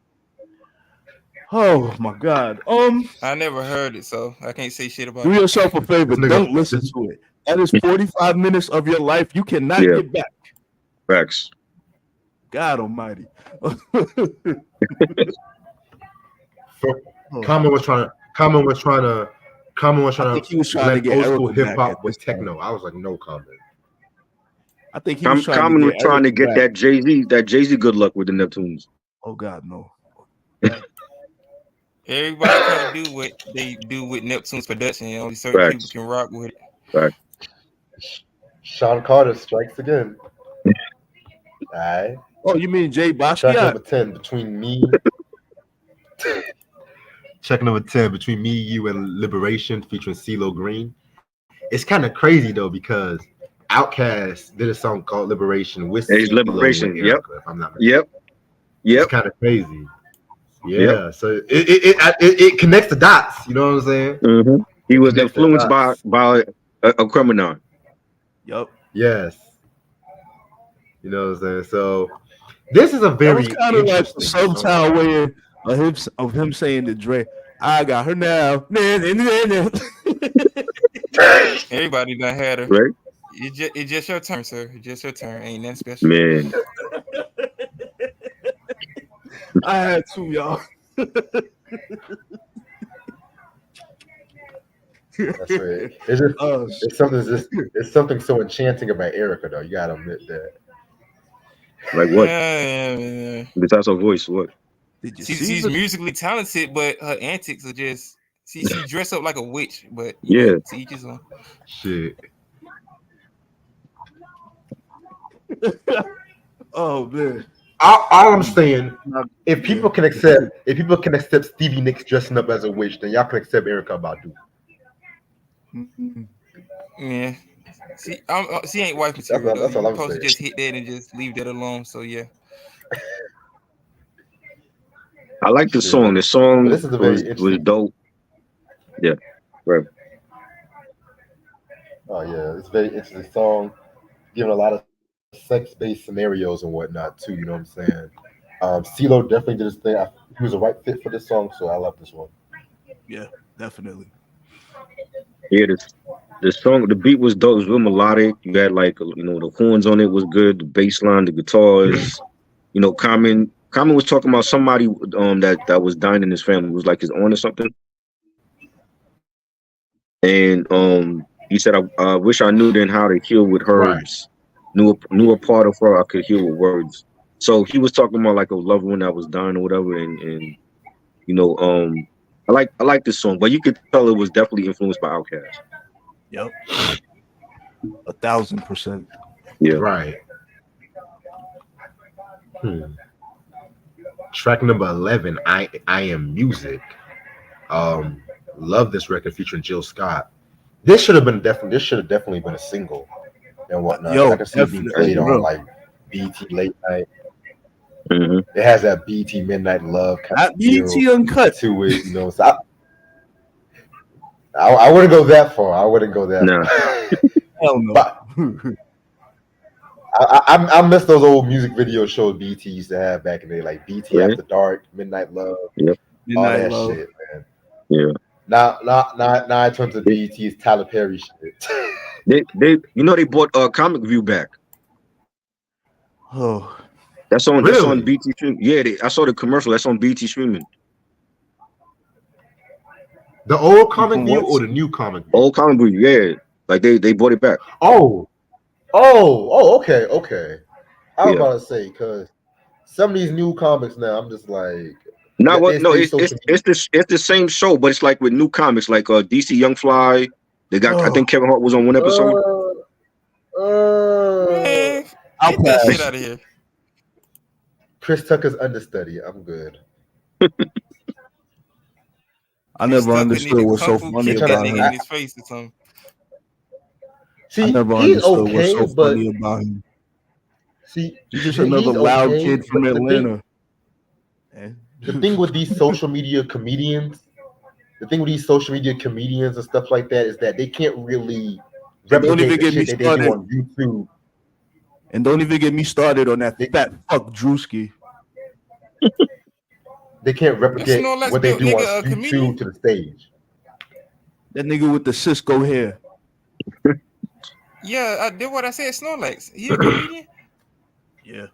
Oh my God. I never heard it, so I can't say shit about it. Do yourself a favor. Don't listen to it. That is 45 minutes of your life you cannot get back. Facts. God almighty. Common was trying to blend old school hip hop with techno. I was like, no comment. I think he was Common was trying to get that Jay-Z good luck with the Neptunes. Oh God, no. Everybody can't do what they do with Neptune's production. Only certain people can rock with it. Right. Sean Carter strikes again. All right. Oh, you mean Jay Basquiat? Track number 10 between me. Track number 10 between me, you, and Liberation featuring CeeLo Green. It's kind of crazy though because Outkast did a song called Liberation with Liberation. Yep. If I'm not mistaken. Yep. It's kind of crazy. Yeah. So it connects the dots. You know what I'm saying? Mm-hmm. He was influenced by a criminal. Yep. Yes. You know what I'm saying? So this is a very kind of like the subtle way of him saying to Dre, I got her now. Everybody done had her. Right? It's just your turn, sir. It's just your turn. Ain't that special. Man. I had to, y'all. That's right. It's something so enchanting about Erica, though. You gotta admit that. Like what? Yeah. Besides her voice, what? She's musically talented, but her antics are just. She dressed up like a witch, but yeah. To each his own. Shit. Oh man. All I'm saying, if people can accept Stevie Nicks dressing up as a witch, then y'all can accept Erykah Badu. Yeah. She ain't wife material. That's though. all You I'm supposed to saying. just hit that and just leave that alone. So yeah. I like the Shit. song. The But song this is a very interesting. was dope. Yeah, right. Oh yeah, it's a very interesting song. Given a lot of sex-based scenarios and whatnot too. You know what I'm saying? CeeLo definitely did his thing. He was a right fit for this song, so I love this one. Yeah, definitely. Yeah, the song, the beat was dope. It was real melodic. You had like the horns on it was good. The bass line, the guitars. Common was talking about somebody that was dying in his family. It was like his aunt or something. And he said, I wish I knew then how to heal with Right. herbs. Knew a part of her I could heal with words. So he was talking about like a loved one that was dying or whatever, and I like this song, but you could tell it was definitely influenced by Outkast. Yep. 1,000%. Yeah. Right. Track number 11, I Am Music. Love this record featuring Jill Scott. This should have definitely been a single and whatnot. Yo, I can see it being played on like BET Late Night. Mm-hmm. It has that BET Midnight Love kind Not of BET feel Uncut to it, you know. So I wouldn't go that far. I wouldn't go that Nah. far. Hell no. But I miss those old music video shows BET used to have back in the day, like BET Right. After Dark, Midnight Love, Yep. all Midnight that Love. shit, man. Yeah. Now I turn to BET's Tyler Perry shit. They bought Comic View back. Oh, That's on Really? BT Stream. Yeah, I saw the commercial. That's on BT Streaming. The old Comic View or the new Comic View? Old Comic View, yeah. Like they bought it back. Oh, okay. I was about to say, because some of these new comics now, I'm just like, it's the same show, but it's like with new comics, like DC Young Fly. They got I think Kevin Hart was on one episode. Man, get that shit out of here. Chris Tucker's understudy. I'm good. I never understood what's so funny about him. In his face or something. I never understood what's so funny about him. See, he's just another loud kid from Atlanta. The thing with these social media comedians, and stuff like that is that they can't really replicate the shit that they do on YouTube. And don't even get me started on that fat fuck Drewski. They can't replicate what they do on YouTube to the stage. That nigga with the Cisco hair. Yeah, I did what I said. Snorlax. He a comedian. Yeah.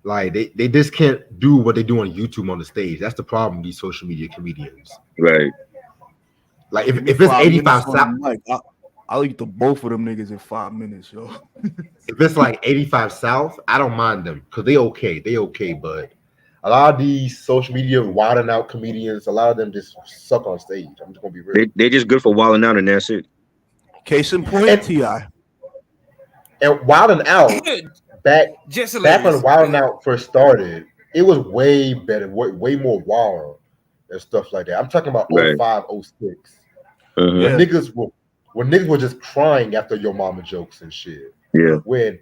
Like they just can't do what they do on YouTube on the stage. That's the problem with these social media comedians. Right. Like if it's 85 South, I'll eat the both of them niggas in 5 minutes, yo. If it's like 85 South, I don't mind them because they okay, but a lot of these social media wilding out comedians, a lot of them just suck on stage. I'm just gonna be real. They just good for wilding out and that's it. Case in point, T.I. And wilding out back when wilding out first started, it was way better, way more wild and stuff like that. I'm talking about 05, 06. When niggas were just crying after Your Mama jokes and shit. Yeah. When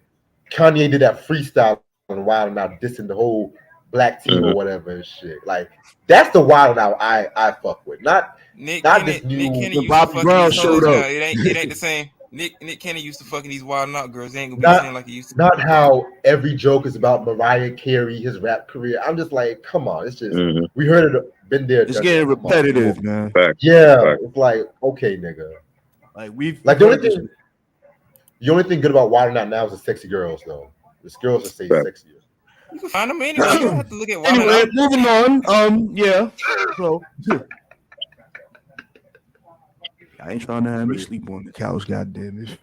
Kanye did that freestyle on Wild 'N Out dissing the whole black team or whatever and shit. Like that's the Wild 'N Out I fuck with. Not this new Bobby Brown showed up. It ain't the same. Nick Cannon used to fucking these Wild 'N Out girls. It ain't gonna be the same like he used to. Not how every joke is about Mariah Carey, his rap career. I'm just like, come on, it's just we heard it, been there. It's getting repetitive, man. Yeah, it's like okay, nigga. Like we've like the only thing good about Wild 'N Out now is the sexy girls though. The girls that say sexier. You can find them anyway. You don't have to look at Wild 'N Anyway, Out. moving on. Yeah. So I ain't trying to have me sleep on the couch, goddamn it.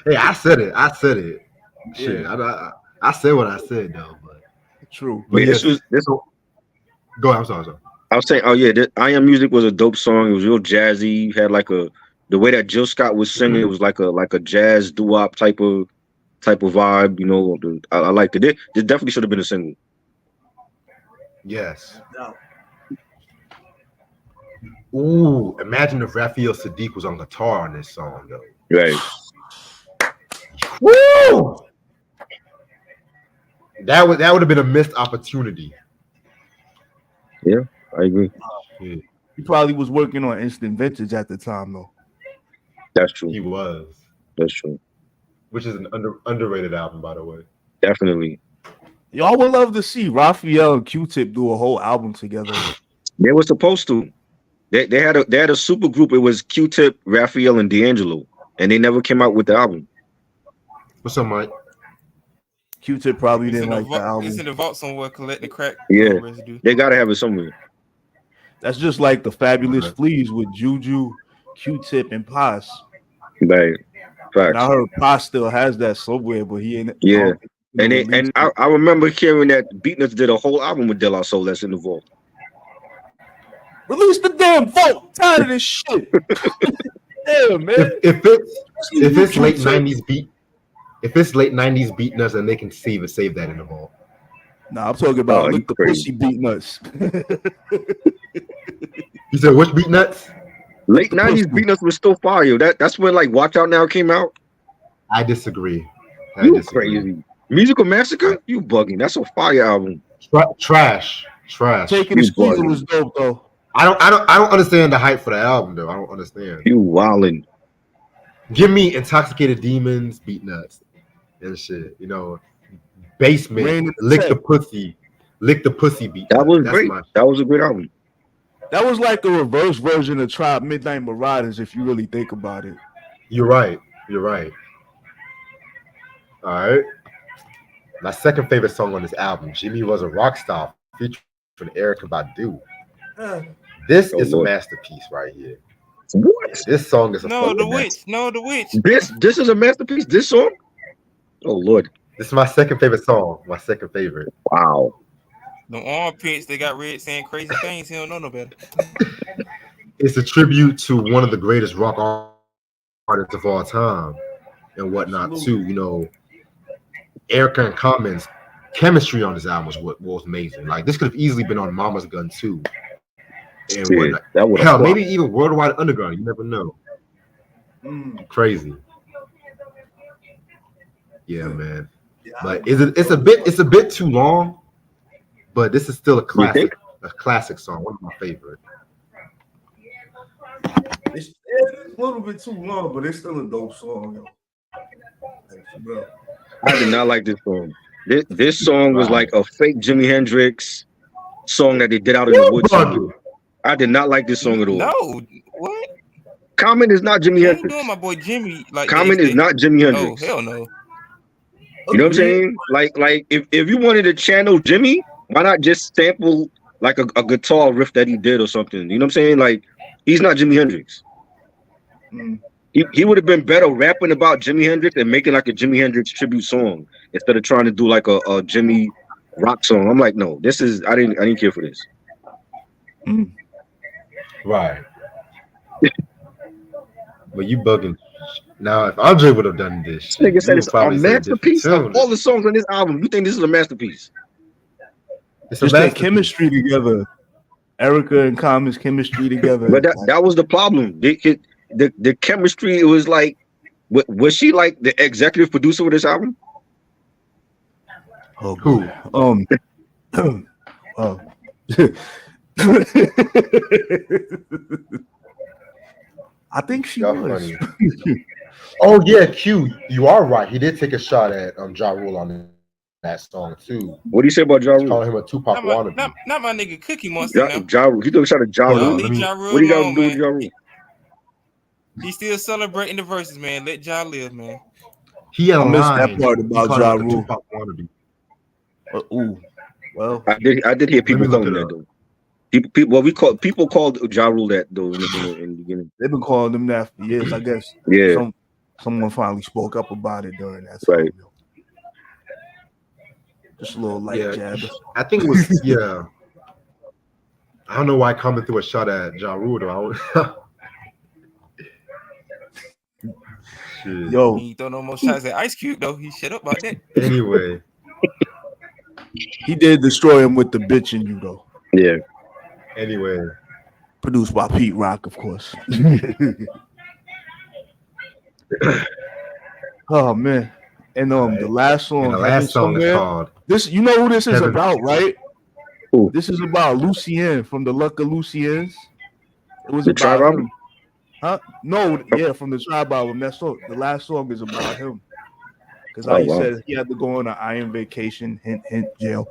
Hey, I said it. Shit, yeah. I said what I said though, but true. But this. Go ahead. I'm sorry. I was saying, I Am Music was a dope song. It was real jazzy. Had like the way that Jill Scott was singing. It was like a jazz doo-wop type of vibe. You know, I liked it. This definitely should have been a single. Yes. Ooh, imagine if Raphael Sadiq was on guitar on this song, though. Right. Woo! That would have been a missed opportunity. Yeah, I agree. Yeah, He probably was working on Instant Vintage at the time, though. That's true. he was, That's true. which is an underrated album, by the way. Definitely. Y'all would love to see Raphael and Q-Tip do a whole album together. They were supposed to. They had a super group. It was Q-Tip, Raphael, and D'Angelo, and they never came out with the album. What's up, Mike? Q-Tip probably It's didn't in like the album. It's in the vault somewhere collecting crack Yeah. residue. They gotta have it somewhere. That's just like the Fabulous Right. Fleas with Juju, Q-Tip, and Paz. Right. Facts. And I heard Paz still has that somewhere, but he ain't. Yeah. And released it. I remember hearing that Beatnuts did a whole album with De La Soul that's in the vault. Release the damn vote. Tired of this shit. Damn, man. If it's late '90s beat, if it's late '90s beat nuts, and they can save that in the vault. Nah, I'm talking about Oh, Lick you the crazy. Pussy Beat Nuts. You said which beat nuts? Late '90s Beatnuts was still fire. That's when like Watch Out Now came out. I disagree. You crazy. Musical Massacre? You bugging. That's a fire album. Trash. Taking the Squeezer was dope though. I don't understand the hype for the album though. I don't understand. You wildin'. Give me Intoxicated Demons, Beat Nuts, and shit. You know, Basement, Rain in the Lick Tech. the Pussy Beat. That was That's great. That was a great album. That was like a reverse version of Tribe Midnight Marauders, if you really think about it. You're right. All right. My second favorite song on this album, Jimmy Was a Rock Star, featuring Erykah Badu. This is Lord. a masterpiece right here. What? This song is a No, fucking the witch. This is a masterpiece. This song? Oh Lord. This is my second favorite song. My second favorite. Wow. The armpits, they got red saying crazy things. He don't know no better. It's a tribute to one of the greatest rock artists of all time and whatnot too. You know, Erykah and Common's chemistry on this album was amazing. Like this could have easily been on Mama's Gun too. And Yeah, whatnot. that would Hell, maybe even Worldwide Underground. You never know. Crazy. Yeah, man. But it's a bit too long, but this is still a classic song. One of my favorite. It's a little bit too long, but it's still a dope song. Yo. I did not like this song. This song was like a fake Jimi Hendrix song that they did out in the woods. I did not like this song at all. No, what? Common is not Jimi How you Hendrix. doing, my boy Jimmy? Like Common is not Jimi Hendrix. Oh hell no. You know what I'm saying? Like if you wanted to channel Jimmy, why not just sample like a guitar riff that he did or something? You know what I'm saying? Like he's not Jimi Hendrix. He would have been better rapping about Jimi Hendrix and making like a Jimi Hendrix tribute song instead of trying to do like a Jimmy rock song. I'm like, no, this is I didn't care for this. Right. But you bugging. Now, if Andre would have done this, This nigga said it's a masterpiece of all the songs on this album. You think this is a masterpiece? It's just their chemistry together. Erykah and Common's chemistry together. But that was the problem. The chemistry, it was like, was she like the executive producer of this album? Oh, who? I think she was. Oh yeah, Q. You are right. He did take a shot at Ja Rule on that song too. What do you say about Ja Rule? Calling him a Tupac wannabe. Not my nigga Cookie Monster. Ja Rule. He took a shot at Ja Rule. What do you got to do with Ja Rule? He's still celebrating the verses, man. Let Ja live, man. He I missed that part about Ja Rule. Ooh, well, I did hear people calling that though. People called Ja Rule that though in the beginning. They've been calling them that for years, I guess. Yeah. Someone finally spoke up about it during that time. Right. Just a little light jab. I think it was I don't know why Common threw a shot at Ja Rule though. Shit. Yo, he throw no more shots at Ice Cube though. He shut up about that. Anyway, he did destroy him with the bitch in you though. Yeah. Anyway, Produced by Pete Rock, of course. Oh man. And the last song, and the last song is called this. You know who this is Heaven. about, right? Ooh. This is about Lucien from the Luck of Luciens. It was The about Tribe him. album? Huh? No, yeah, from the Tribe album. That song, the last song is about him. Because he said he had to go on an iron vacation, hint, hint, jail.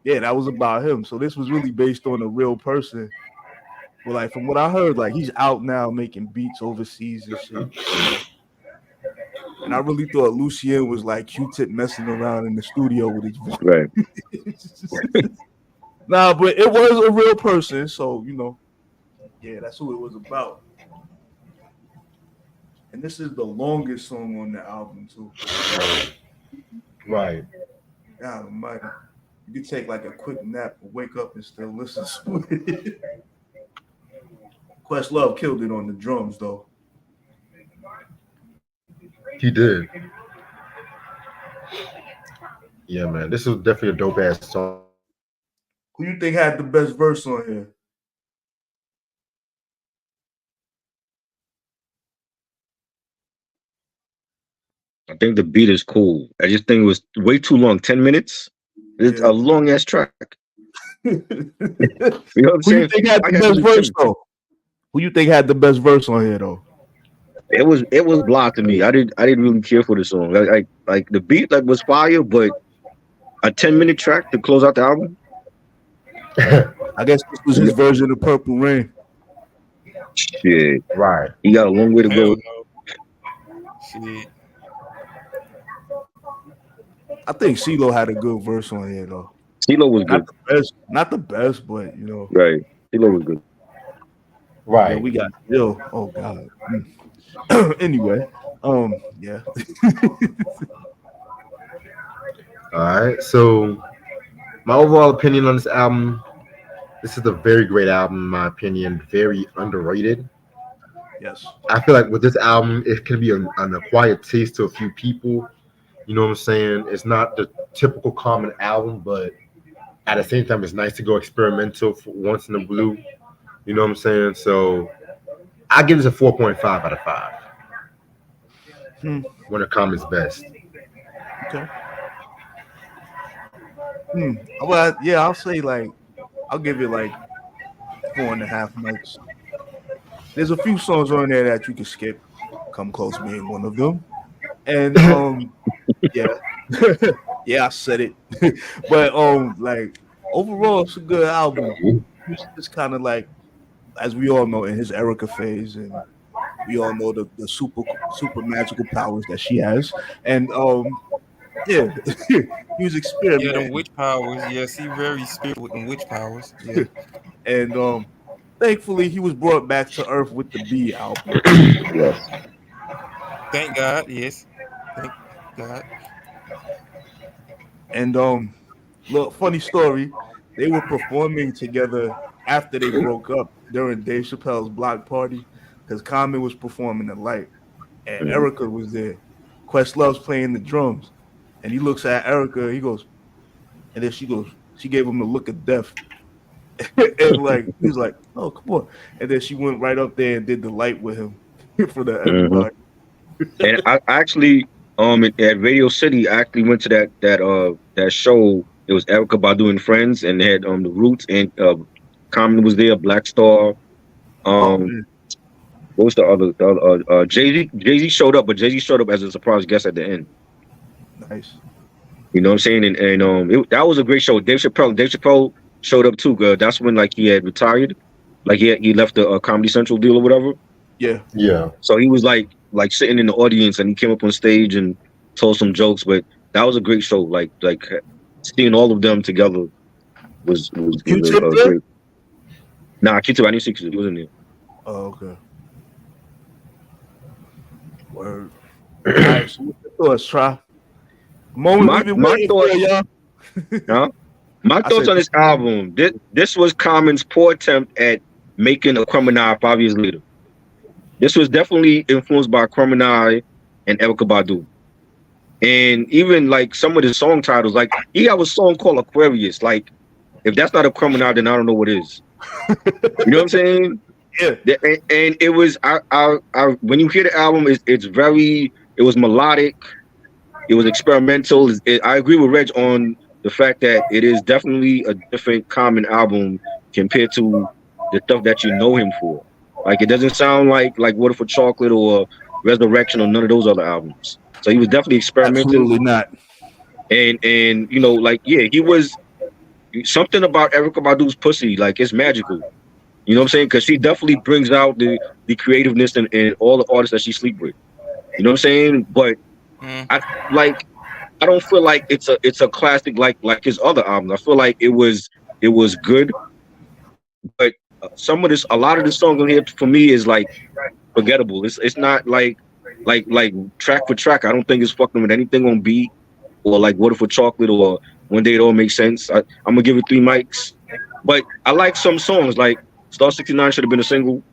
Yeah, that was about him. So this was really based on a real person. But like from what I heard, like he's out now making beats overseas and shit. And I really thought Lucien was like Q-Tip messing around in the studio with his voice. Right. Nah, but it was a real person, so you know, yeah, that's who it was about. And this is the longest song on the album too. Right. God almighty. You can take like a quick nap and wake up and still listen to it. Questlove killed it on the drums though. He did. Yeah, man. This was definitely a dope ass song. Who you think had the best verse on here? I think the beat is cool. I just think it was way too long. 10 minutes. It's a long ass track. You know what I'm saying? Who you think had the best verse though? Who you think had the best verse on here though? It was blah to me. I didn't really care for the song. Like the beat was fire, but a 10-minute track to close out the album. I guess this was his version of Purple Rain. Shit. Right. He got a long way to go. Shit. I think CeeLo had a good verse on here though. CeeLo was good. Not the best, but you know. Right. CeeLo was good. Right. Yeah, we got oh god. Anyway, yeah. All right. So my overall opinion on this album, this is a very great album, in my opinion. Very underrated. Yes. I feel like with this album, it can be an acquired taste to a few people. You know what I'm saying? It's not the typical common album, but at the same time, it's nice to go experimental for once in the blue. You know what I'm saying? So I give this a 4.5 out of 5. When it comes best. Okay. Well, yeah, I'll say I'll give it 4.5 notes. There's a few songs on there that you can skip. Come Close being one of them. And yeah. Yeah, I said it. But overall it's a good album. It's kind of like, as we all know, in his Erica phase, and we all know the super magical powers that she has. And yeah, he was experimenting. Yeah, them witch powers. Yes, he very spirit with them witch powers. Yeah. And thankfully he was brought back to earth with the B album. Yes. Thank God. Yes. Thank God. And look, funny story, they were performing together after they broke up during Dave Chappelle's block party, because Common was performing the light and Erica was there. Questlove's playing the drums, and he looks at Erica, he goes, and then she gave him the look of death. And he was like, oh, come on. And then she went right up there and did the light with him for the everybody. And I actually at Radio City, I actually went to that show. It was Erykah Badu and Friends, and they had the Roots, and Common was there, Black Star. What was the other? Jay-Z showed up, but Jay-Z showed up as a surprise guest at the end. Nice. You know what I'm saying? And that was a great show. Dave Chappelle showed up too. That's when he had retired, he left the Comedy Central deal or whatever. Yeah. Yeah. So he was like sitting in the audience, and he came up on stage and told some jokes. But that was a great show. Like seeing all of them together was great. Nah, Q-Tip, I didn't see Q-Tip. He wasn't there. Oh, okay. Word. All right, so what's your thoughts, Try? My thoughts on this album. This was Common's poor attempt at making a Criminal 5 years later. This was definitely influenced by Criminal and Erykah Badu. And even some of the song titles, he have a song called Aquarius. If that's not a Criminal, then I don't know what is. You know what I'm saying? Yeah. And it was I when you hear the album, it was melodic, it was experimental. I agree with Reg on the fact that it is definitely a different Common album compared to the stuff that you know him for. Like it doesn't sound like Water for Chocolate or Resurrection or none of those other albums. So he was definitely experimenting. Absolutely not. And you know, like he was something about Erykah Badu's pussy, like it's magical. You know what I'm saying? Because she definitely brings out the creativeness in all the artists that she sleep with. You know what I'm saying? But I don't feel like it's a classic like his other albums. I feel like it was good, but a lot of the songs on here for me is like forgettable. It's not like track for track. I don't think it's fucking with anything on beat or like Water for Chocolate or One Day It All Makes Sense. I'm gonna give it 3 mics, but I like some songs like Star 69 should have been a single.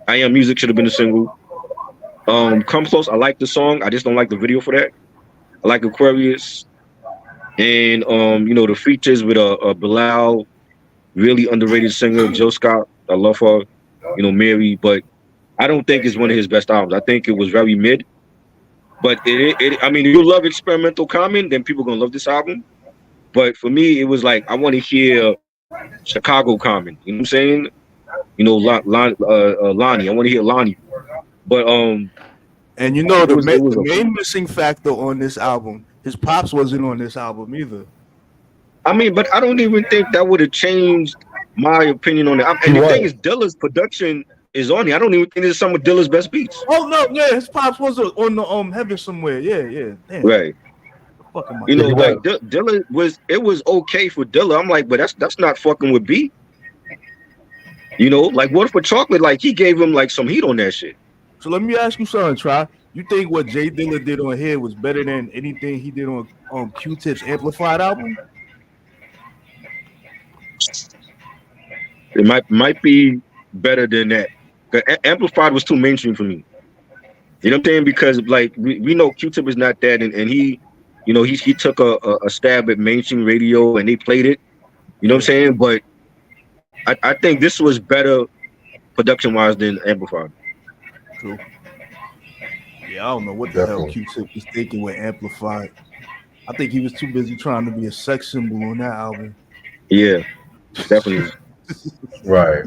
I Am Music should have been a single. Come Close, I like the song. I just don't like the video for that. I like Aquarius. And you know, the features with Bilal, really underrated singer, Jill Scott. I love her. You know, Mary, but I don't think it's one of his best albums. I think it was very mid. But I mean, if you love experimental Common, then people gonna love this album. But for me, it was like I want to hear Chicago Common. You know what I'm saying? You know, Lonnie. I want to hear Lonnie. But and you know the main missing factor on this album, his pops wasn't on this album either. I mean, but I don't even think that would have changed my opinion on it. And the thing is, Dilla's production is on it. I don't even think it's some of Dilla's best beats. Oh no, yeah, his pops was on the Heaven Somewhere. Yeah. Damn. Right. You know, like Dilla was okay for Dilla. I'm like, but that's not fucking with beat. You know, like Water for Chocolate, like he gave him like some heat on that shit. So let me ask you something, Try. You think what Jay Dilla did on here was better than anything he did on Q-Tip's Amplified album? It might be better than that. Amplified was too mainstream for me. You know what I'm saying? Because like we know Q-Tip is not that, and he, you know, he took a stab at mainstream radio and they played it. You know what I'm saying? But I think this was better production wise than Amplified. True. Yeah, I don't know what the hell Q-Tip was thinking with Amplified. I think he was too busy trying to be a sex symbol on that album. Yeah, definitely. Right.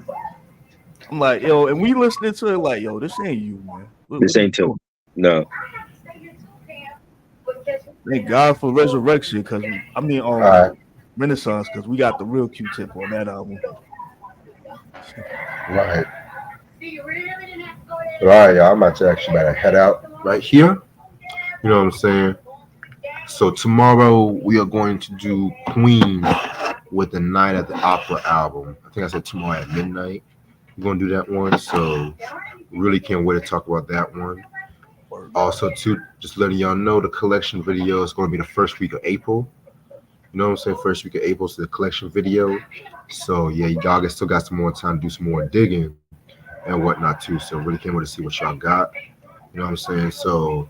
I'm like, yo, and we listening to it like, yo, this ain't you, man. This ain't him. No. Thank God for Resurrection, because Renaissance, because we got the real Q-Tip on that album. Right. All right, y'all. I'm about to actually head out right here. You know what I'm saying? So tomorrow we are going to do Queen with the Night at the Opera album. I think I said tomorrow at midnight. We're going to do that one. So really can't wait to talk about that one. Also, too, just letting y'all know the collection video is going to be the first week of April. You know what I'm saying? First week of April is the collection video. So yeah, y'all still got some more time to do some more digging and whatnot too. So really can't wait to see what y'all got. You know what I'm saying? So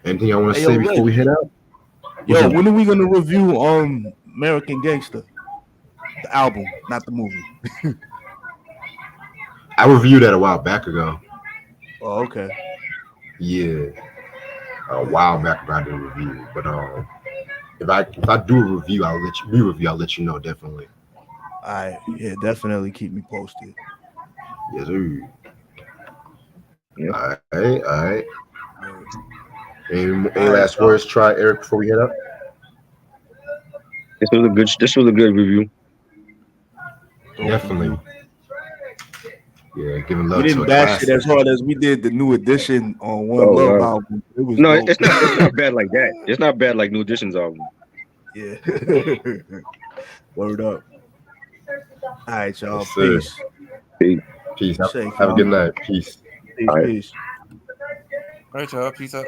anything I want to say before we head out? Yo, when are we gonna review American Gangster? The album, not the movie. I reviewed that a while back ago. Oh, okay. Yeah. A while back ago I did a review. But if I do a review, I'll let you know definitely. Alright, yeah, definitely keep me posted. Yes, sir. Yeah. All right. Any last words, Try, Eric, before we head up? This was a good review. Definitely. Yeah, giving love. We didn't bash it as hard as we did the New Edition on One Love album. It was dope. It's not bad like that. It's not bad like New Edition's album. Yeah. Word up. All right, y'all. Yes, peace. Peace. Have a good night. Peace. Peace. All right, y'all. Peace out.